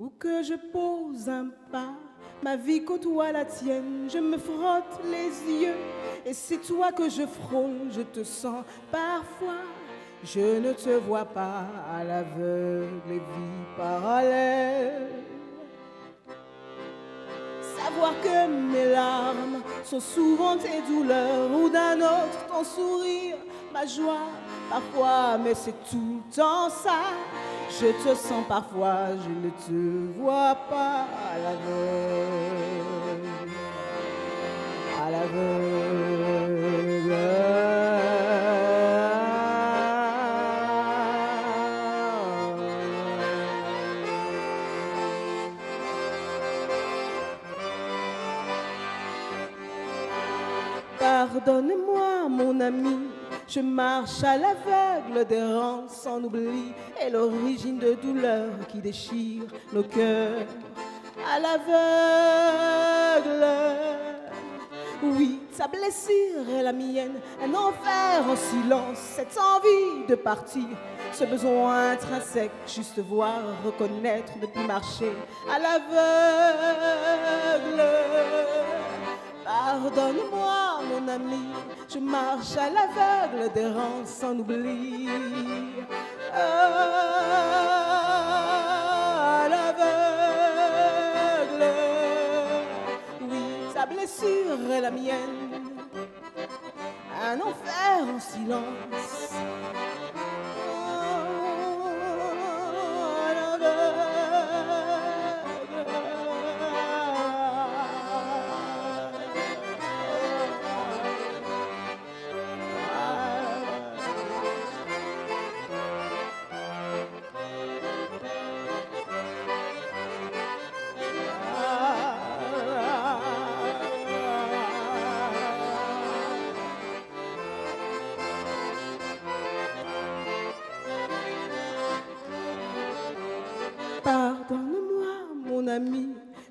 S12: Où que je pose un pas, ma vie côtoie la tienne, je me frotte les yeux, et c'est toi que je frôle, je te sens parfois, je ne te vois pas à l'aveugle et vie parallèle. Savoir que mes larmes sont souvent tes douleurs, ou d'un autre ton sourire, ma joie parfois, mais c'est tout le temps ça. Je te sens parfois, je ne te vois pas à l'aveugle, à l'aveugle. Pardonne-moi, mon ami. Je marche à l'aveugle d'errance sans oubli et l'origine de douleur qui déchire nos cœurs. À l'aveugle, oui, ta blessure est la mienne, un enfer en silence, cette envie de partir, ce besoin intrinsèque, juste voir, reconnaître, ne plus marcher. À l'aveugle. Pardonne-moi, mon ami, je marche à l'aveugle d'errance sans oubli. À l'aveugle, oui, ta blessure est la mienne, un enfer en silence. À l'aveugle.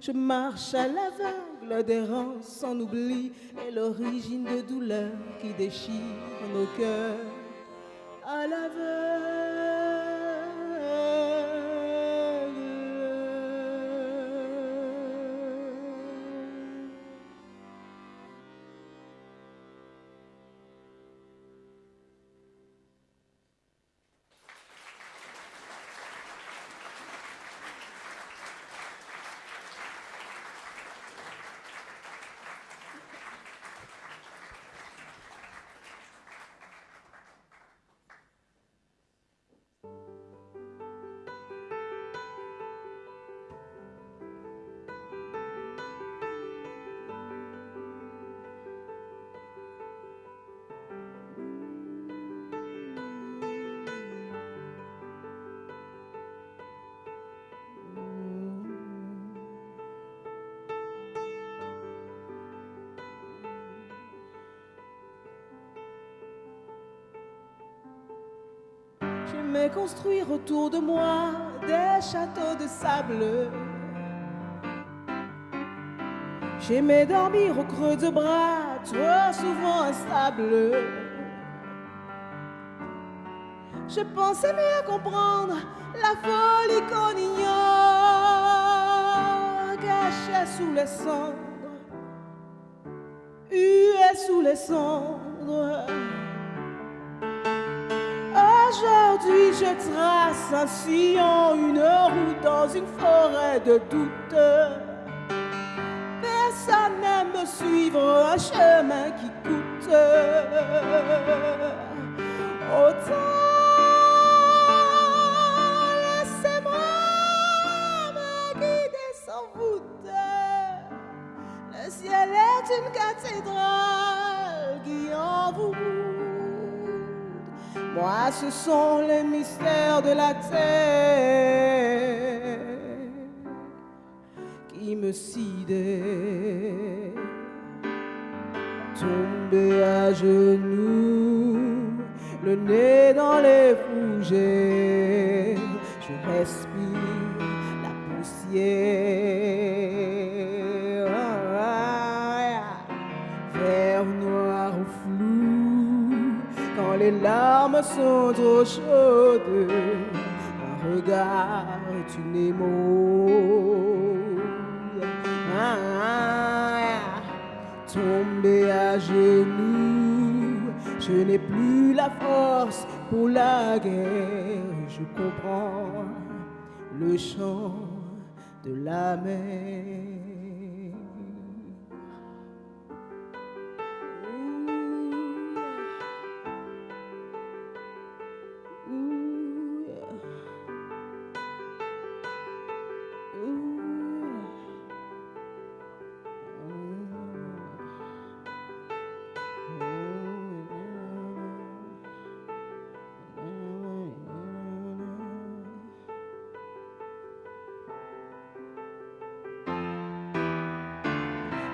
S12: Je marche à l'aveugle d'errance sans oubli et l'origine de douleur qui déchire nos cœurs à l'aveugle. J'aimais construire autour de moi des châteaux de sable. J'aimais dormir au creux de bras, trop souvent instables. Je pensais mieux comprendre la folie qu'on ignore, cachée sous les cendres, huée sous les cendres. Aujourd'hui je trace un sillon, une route dans une forêt de doute. Personne n'aime me suivre un chemin qui coûte. Autant laissez-moi me guider sans voûte. Le ciel est une cathédrale qui envoûte. Moi, ce sont les mystères de la terre qui me sidèrent. Tombé à genoux, le nez dans les fougères, je respire la poussière. Vert noir ou flou, quand les larmes sont trop chaudes, un regard est une émaude. Tombé à genoux, je n'ai plus la force pour la guerre. Je comprends le chant de la mer.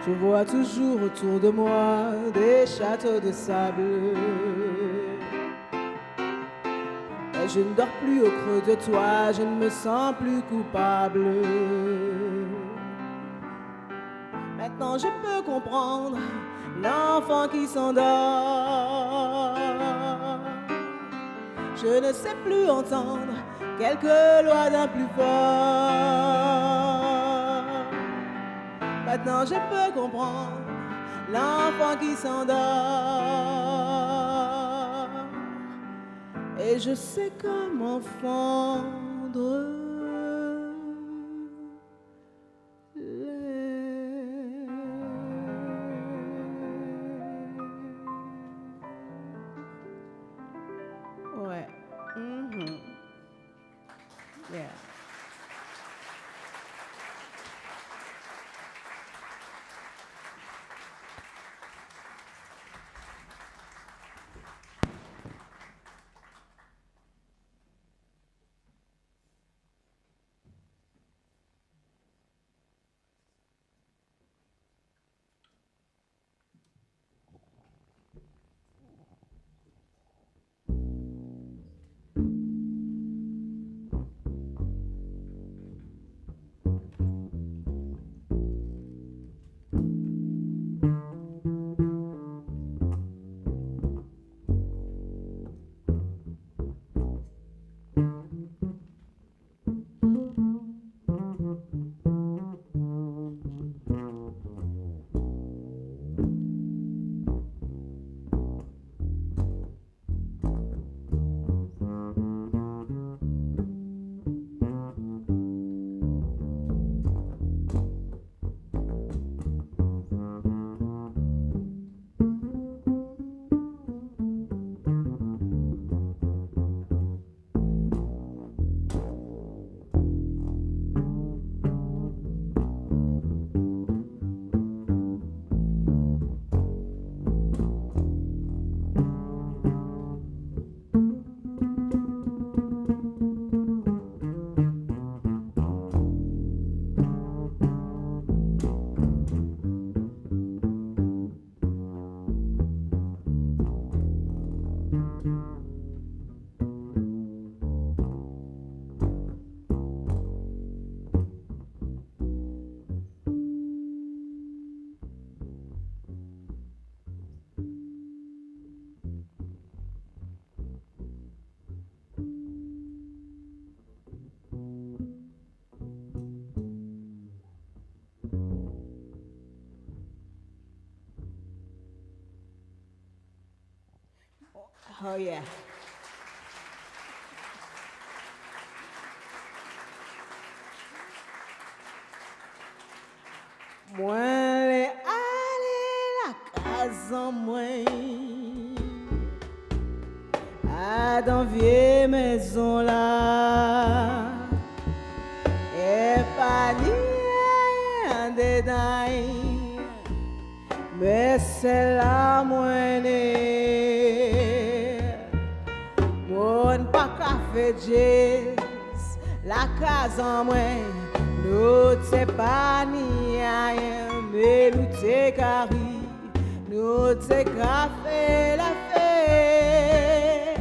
S12: Je vois toujours autour de moi des châteaux de sable. Et je ne dors plus au creux de toi, je ne me sens plus coupable. Maintenant je peux comprendre l'enfant qui s'endort. Je ne sais plus entendre quelques lois d'un plus fort. Maintenant je peux comprendre l'enfant qui s'endort. Et je sais comment fondre ouais. Yeah. Oh yeah. Moi les aller la casa moi à dans vieille maison là et pas ni rien dedans mais c'est la moine mon pas café jazz la casa moi nous t'es pas ni rien, mais nous t'es carré, nous t'es café la fête.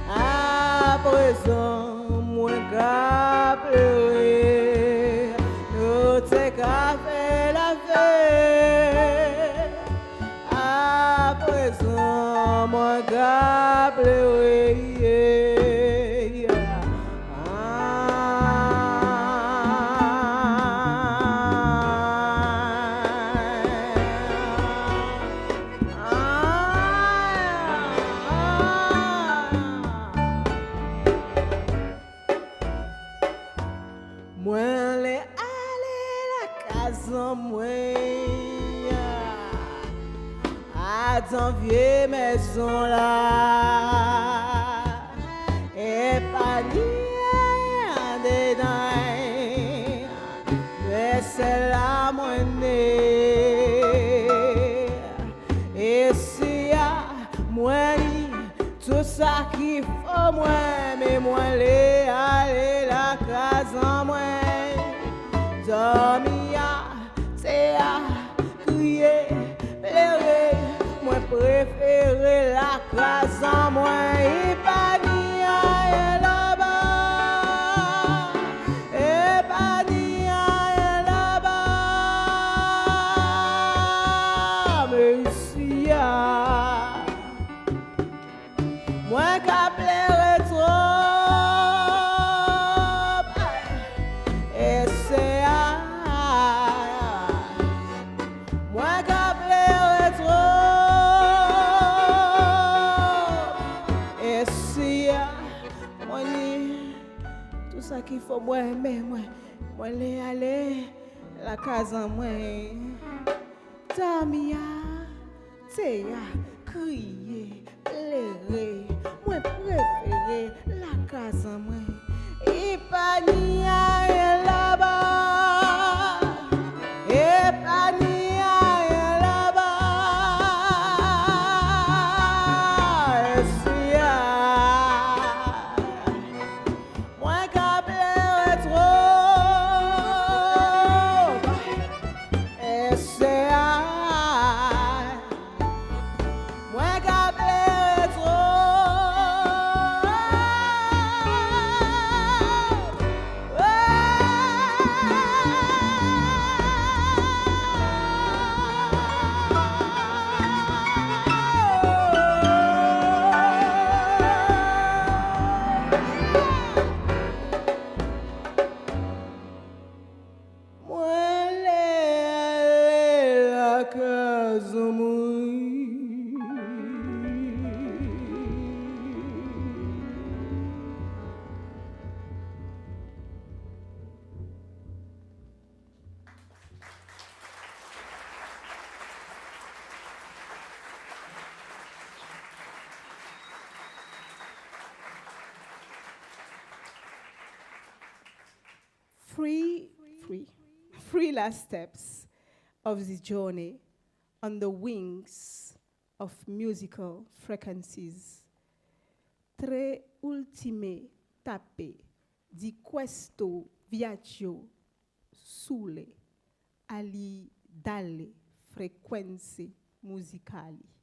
S12: À présent, moi qu'à pleurer, nous t'es café la fête. À présent, moi qu'à pleurer. Dans vieille maison là et pas ni rien dedans mais c'est la moine et si à moi tout ça qui faut moi mais moi les aller la case en moi dormir c'est à crier pleurer préféré la case en moi et pas ni rien là-bas et pas ni rien là-bas mais ici moi qu'à pleurer trop et c'est moi qu'à pleurer trop. Ça qu'il faut moi mais moi les aller la case en moi Tamia c'est crier pleurer moi préféré la case en moi et pas ni rien là-bas et pas ni rien là-bas Three last steps of this journey on the wings of musical frequencies. Tre ultime tappe di questo viaggio sulle ali dalle frequenze musicali.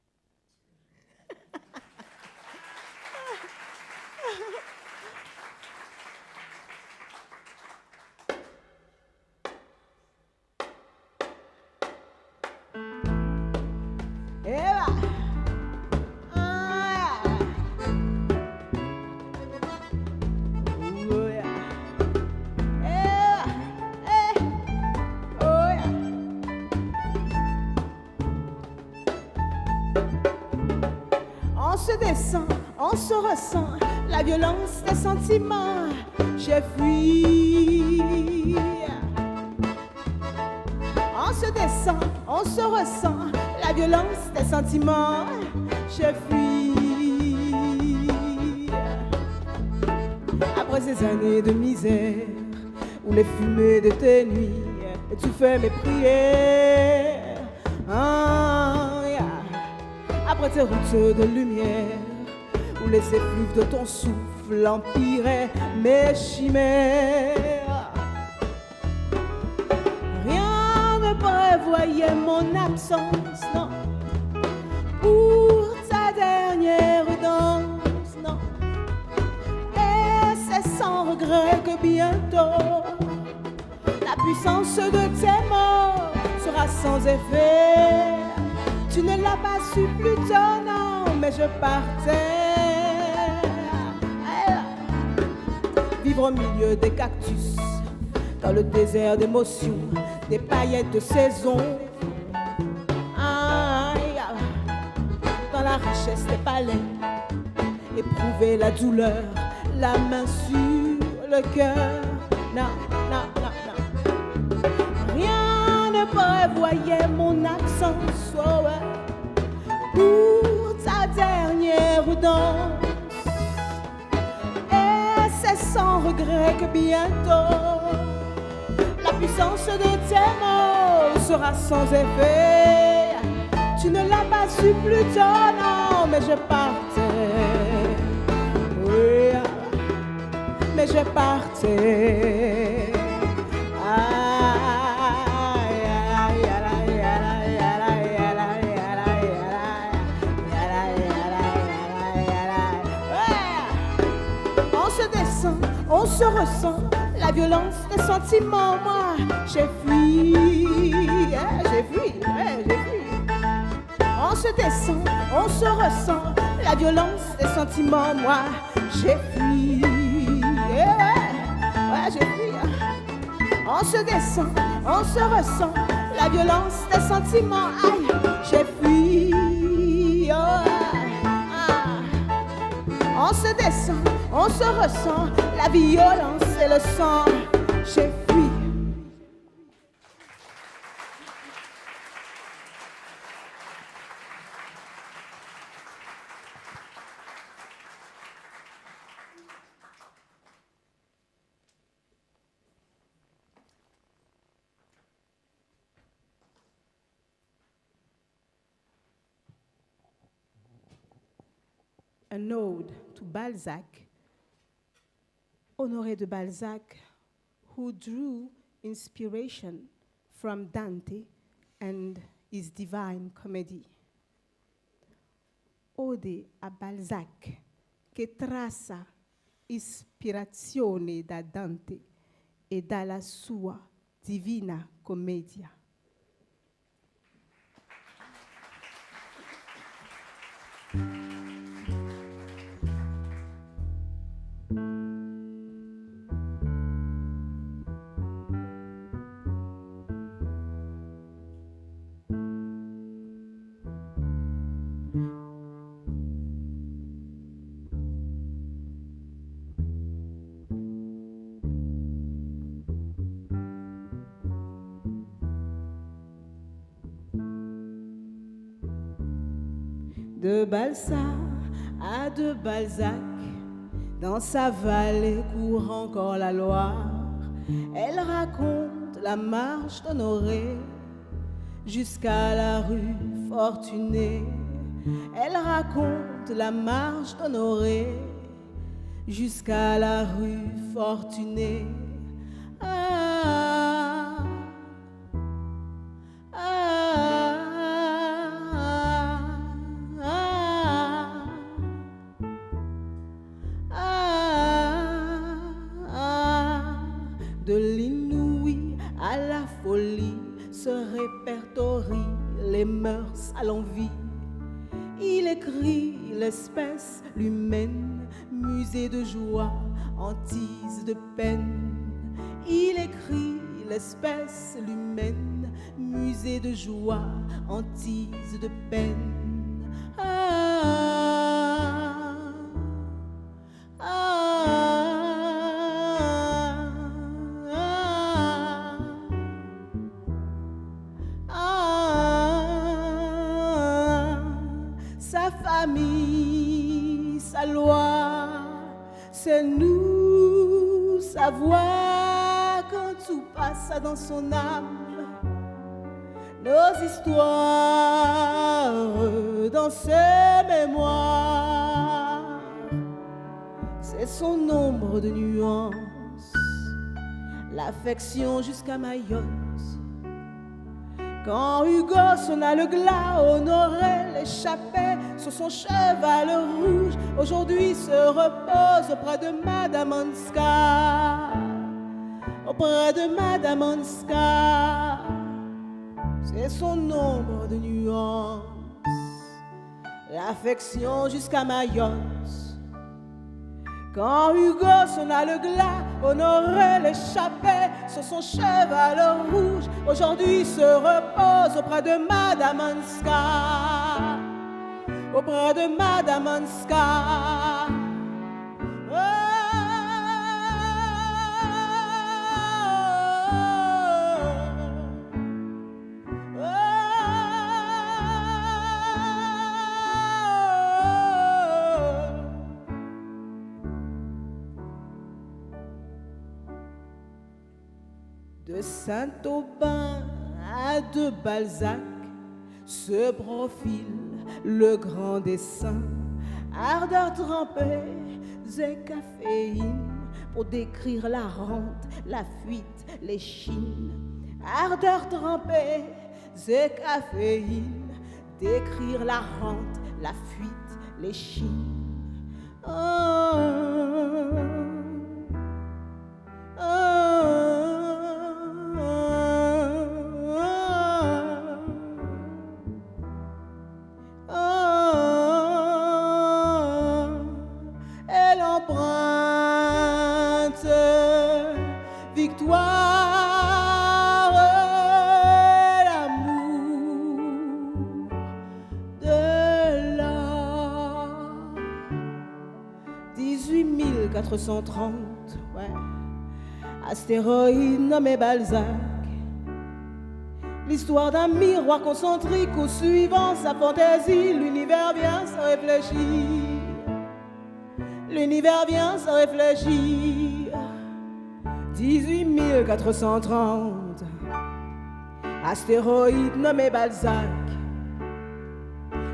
S12: On se
S13: se descend, on se ressent, la violence des sentiments, j'ai fui. On se descend, on se ressent, la violence des sentiments, j'ai fui. Après ces années de misère, où les fumées de tes nuits étouffaient mes prières, après tes routes de lumière, où les effluves de ton souffle empiraient mes chimères. Rien ne prévoyait mon absence, non, pour ta dernière danse, non. Et c'est sans regret que bientôt la puissance de tes mots sera sans effet. Tu ne l'as pas su plus tôt, non, mais je partais. Vivre au milieu des cactus, dans le désert d'émotions, des paillettes de saison. Dans la richesse des palais, éprouver la douleur, la main sur le cœur. Non, non, non, non. Rien ne prévoyait mon absence, oh ouais, pour ta dernière danse. Et c'est sans regret que bientôt la puissance de tes mots sera sans effet. Tu ne l'as pas su plus tôt, non, mais je partais. Oui, mais je partais. On se descend, on se ressent, la violence des sentiments. Moi, j'ai fui, j'ai fui, j'ai fui. On se descend, on se ressent, la violence des sentiments. Moi, j'ai fui, ouais, j'ai fui. On se descend, on se ressent, la violence des sentiments. Aïe, j'ai fui, On se descend, on se ressent, la violence et le sang. J'ai fui. An ode to Balzac, Honoré de Balzac, who drew inspiration from Dante and his Divine Comedy. Ode a Balzac, che traça ispirazione da Dante e dalla sua Divina Commedia. De Balsa à de Balzac, dans sa vallée court encore la Loire. Elle raconte la marche d'Honoré jusqu'à la rue Fortunée. Elle raconte la marche d'Honoré jusqu'à la rue Fortunée. De l'inouï à la folie se répertorient les mœurs à l'envie. Il écrit l'espèce, l'humaine, musée de joie, hantise de peine. Il écrit l'espèce, l'humaine, musée de joie, hantise de peine. Ah.
S12: famille, sa loi, c'est nous, sa voix quand tout passe dans son âme. Nos histoires dans ses mémoires, c'est son nombre de nuances, l'affection jusqu'à Mayotte. Quand Hugo sonna le glas, Honoré l'échappait sur son cheval rouge. Aujourd'hui se repose auprès de Madame Anska, auprès de Madame Anska. C'est son nombre de nuances, l'affection jusqu'à Mayotte. Quand Hugo sonna le glas, Honoré l'échappait sur son cheval rouge. Aujourd'hui se repose auprès de Madame Anska, auprès de Madame Anska. De Saint-Aubin à de Balzac se profile le grand dessin. Ardeur trempée et caféine pour décrire la rente, la fuite, les chines. Ardeur trempée et caféine, décrire la rente, la fuite, les chines. Elle emprunte victoire, l'amour de l'or. 18 430, ouais. Astéroïde nommé Balzac. L'histoire d'un miroir concentrique où suivant sa fantaisie, l'univers vient se réfléchir. L'univers vient se réfléchir. 18 430, astéroïde nommé Balzac.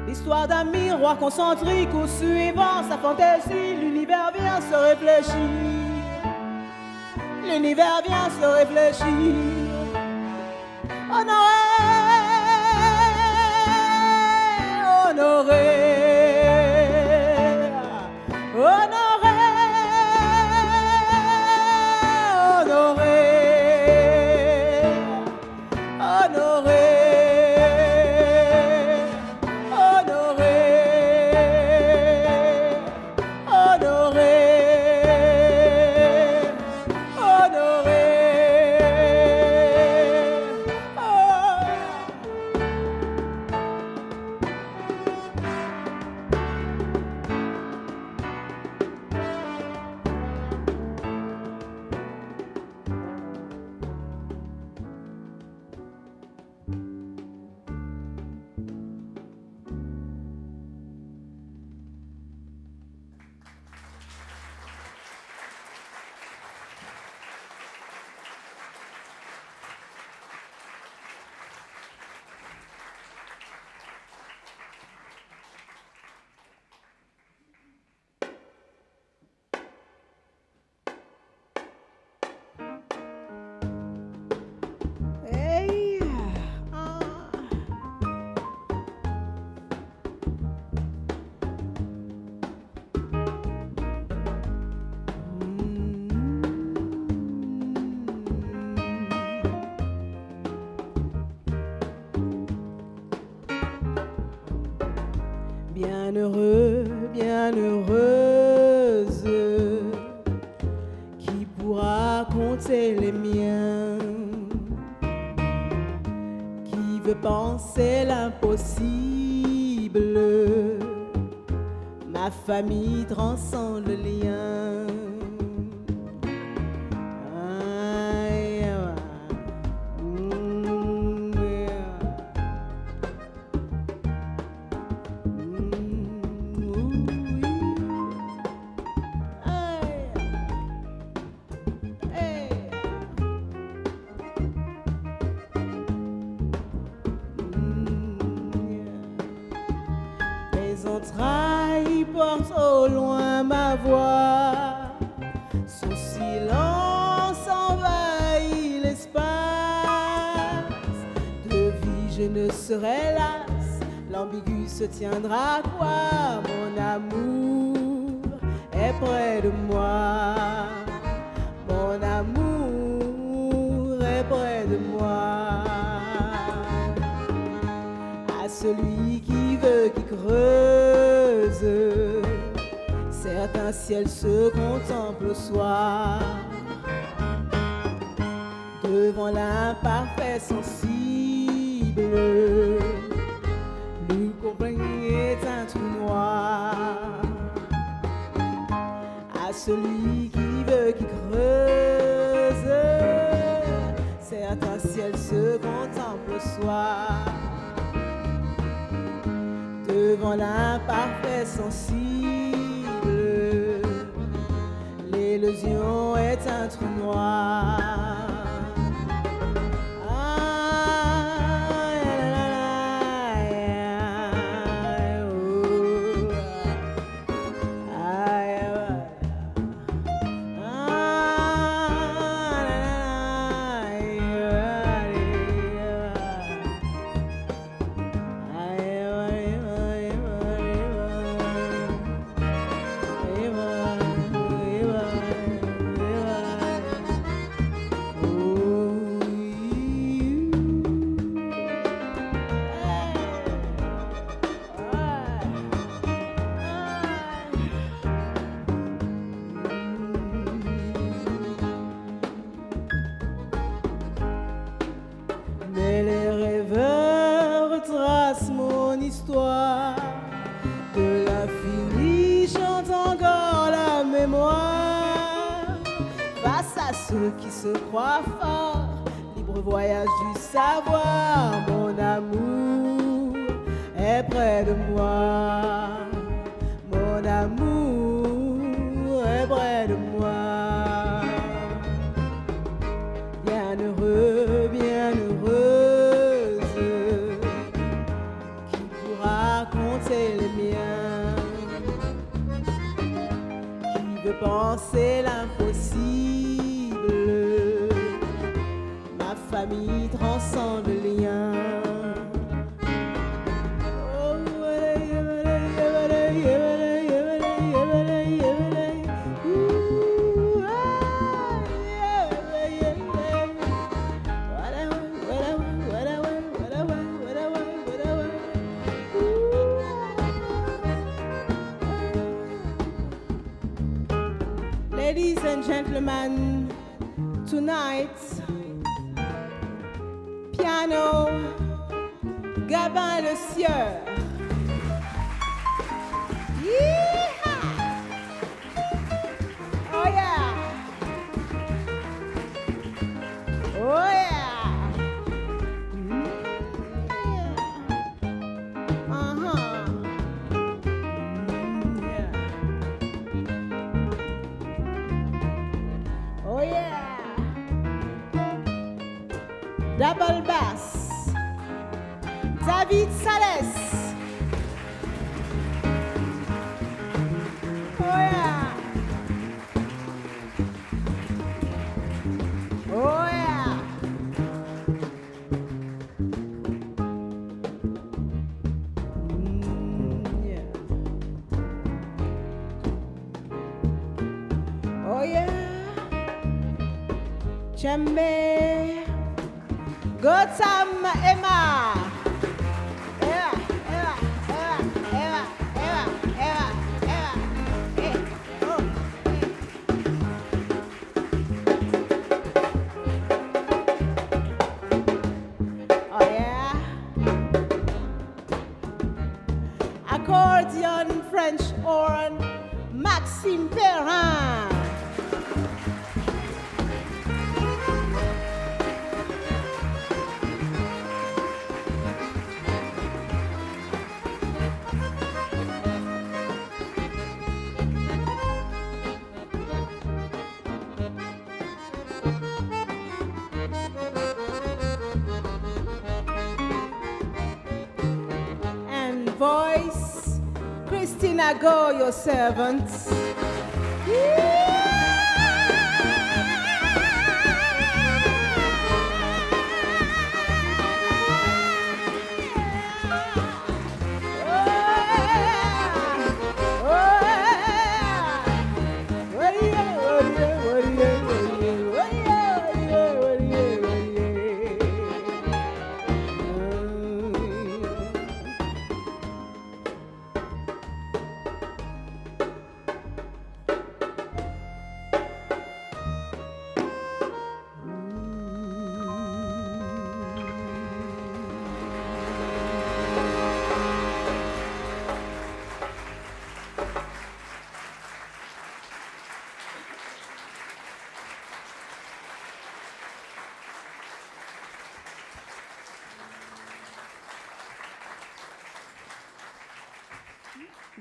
S12: L'histoire d'un miroir concentrique où suivant sa fantaisie, l'univers vient se réfléchir. L'univers vient se réfléchir. Honoré, honoré, honoré, honoré, honoré, honoré, honoré. Bienheureux, bienheureuse, qui pourra compter les miens, qui veut penser l'impossible, ma famille transcende le lien. mes entrailles portent au loin ma voix. Son silence envahit l'espace. De vie je ne serai lasse, l'ambigu se tiendra quoi? Mon amour est près de moi. Mon amour est près de moi. À celui qui veut, qui creuse, certains ciels se contemplent au soir. Devant l'imparfait sensible, nul compagnie est un trou noir. À celui qui veut, qui creuse, certains ciels se contemplent au soir. Devant l'imparfait sensible, l'illusion est un trou noir. Mais les rêveurs retracent mon histoire. De l'infini chante encore la mémoire. Face à ceux qui se croient forts, libre voyage du savoir. Mon amour est près de moi. Mon amour est près de moi. Bienheureux, bienheureuse, qui pourra compter les miens, qui veut penser l'impossible, ma famille transcende le lien. Ladies and gentlemen, tonight, piano, Gabin Le Sieur. Yeehaw! Oh yeah! Oh yeah! Uh-huh. Yeah. Oh yeah! Double bass, David Sales. Oh yeah! Oh yeah! Yeah. Oh yeah! Djembe, Gotham Emma. Eva, Eva, Eva, Eva, Eva, Eva, Eva. Oh. Oh yeah. Accordion, French horn, Maxime Perrin. Voice,
S13: Christina Go, your servant.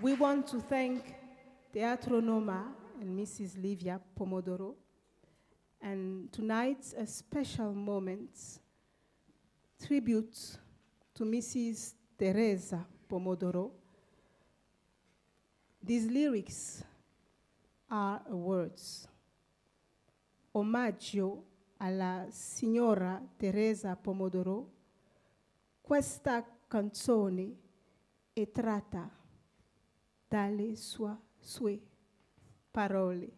S13: We want to thank Teatro Noma and Mrs. Livia Pomodoro. And tonight's a special moment, tribute to Mrs. Teresa Pomodoro. These lyrics are words. Omaggio alla signora Teresa Pomodoro. Questa canzone è tratta dalle sue parole.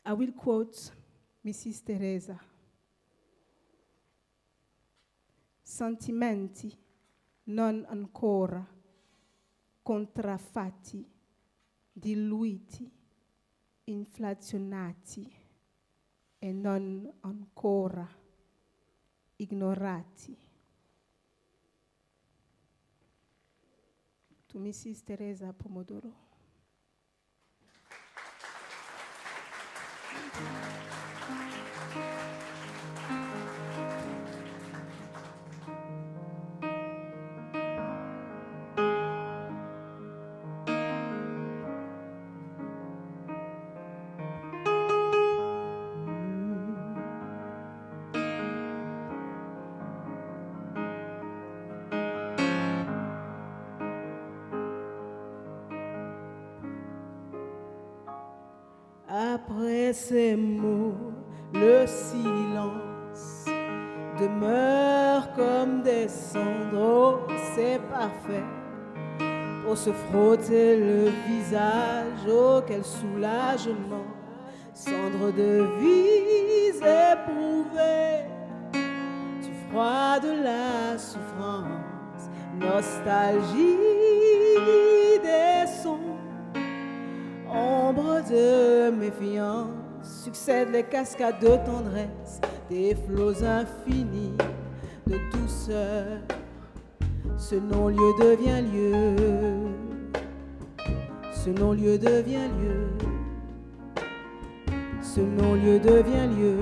S13: I will quote Mrs. Teresa. Sentimenti non ancora contraffatti, diluiti, inflazionati e non ancora ignorati. To Mrs. Teresa Pomodoro. Après ces mots, le silence demeure comme des cendres. Oh, c'est parfait pour se frotter le visage. Oh, quel soulagement, cendre de vies éprouvées, du froid de la souffrance, nostalgie des sons. Ombre de méfiance, succèdent les cascades de tendresse, des flots infinis de douceur. Ce non-lieu devient lieu, ce non-lieu devient lieu, ce non-lieu devient lieu.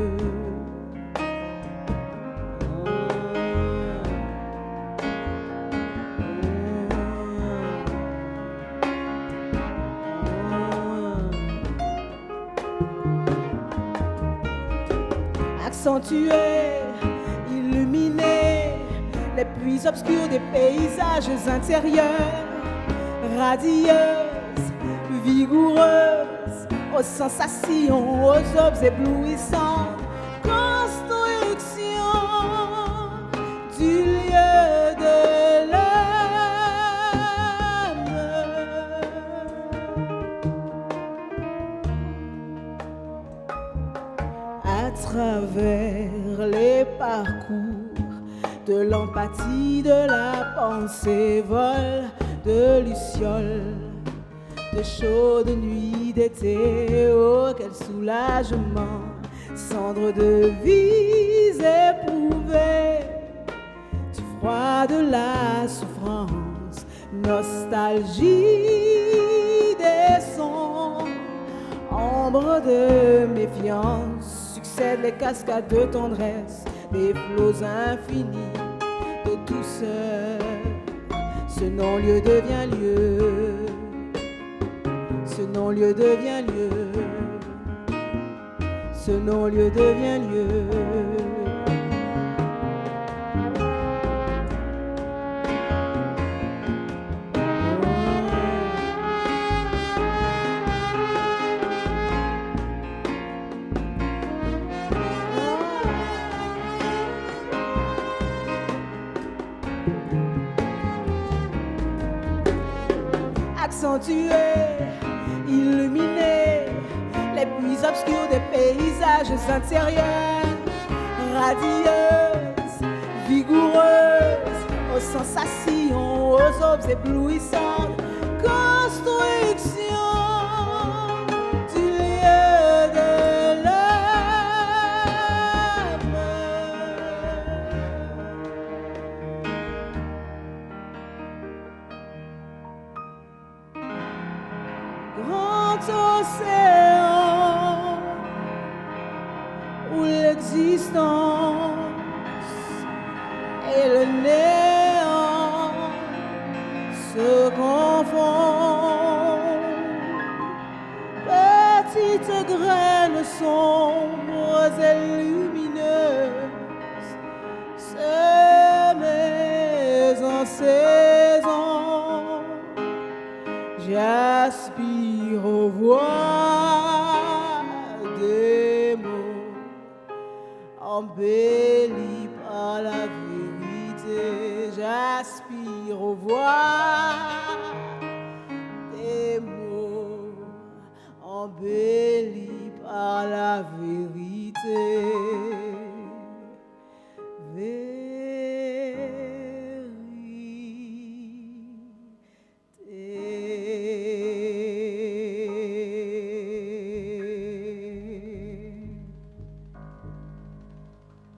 S13: Accentuer, illuminer les puits obscurs des paysages intérieurs, radieuse, vigoureuse, aux sensations, aux aubes éblouissantes, construction du lieu de l'âme. À travers les parcours de l'empathie, de la pensée, vol de lucioles, de chaudes nuits d'été. Oh, quel soulagement, cendre de vies éprouvées, du froid de la souffrance, nostalgie des sons, ombre de méfiance, succèdent les cascades de tendresse, des flots infinis de douceur. Ce non-lieu devient lieu, ce non-lieu devient lieu, ce non-lieu devient lieu.
S12: accentuer, illuminer les puits obscurs des paysages intérieurs, radieuse, vigoureuse, aux sensations, aux aubes éblouissantes, construction du lieu de l'âme. Grand océan où l'existence et le néant se confondent. Petites graines sombres et lumineuses, semées en saison, j'aspire aux voix des mots embellis par la vérité. J'aspire aux voix des mots embellis par la vérité.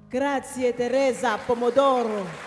S12: Grazie Teresa Pomodoro.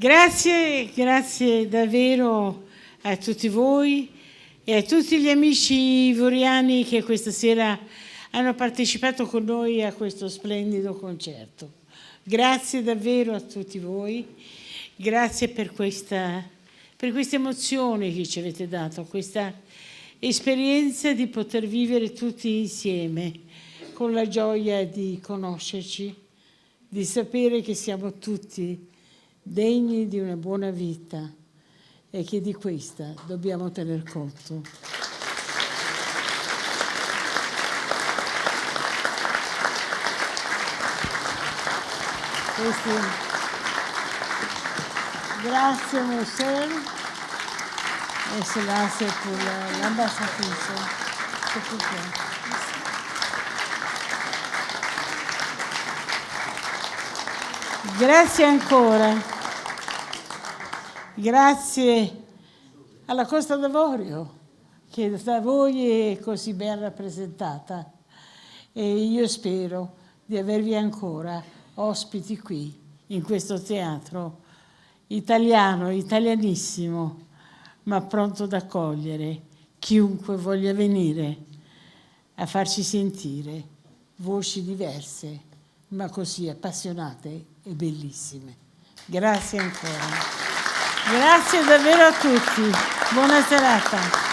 S7: Grazie, grazie davvero a tutti voi e a tutti gli amici ivoriani che questa sera hanno partecipato con noi a questo splendido concerto. Grazie davvero a tutti voi, grazie per questa emozione che ci avete dato, questa esperienza di poter vivere tutti insieme con la gioia di conoscerci, di sapere che siamo tutti degni di una buona vita e che di questa dobbiamo tener conto. Grazie Michel e grazie per l'ambasciatrice. Grazie ancora. Grazie alla Costa d'Avorio, che da voi è così ben rappresentata, e io spero di avervi ancora ospiti qui, in questo teatro italiano, italianissimo, ma pronto ad accogliere chiunque voglia venire a farci sentire voci diverse, ma così appassionate e bellissime. Grazie ancora. Grazie davvero a tutti. Buona serata.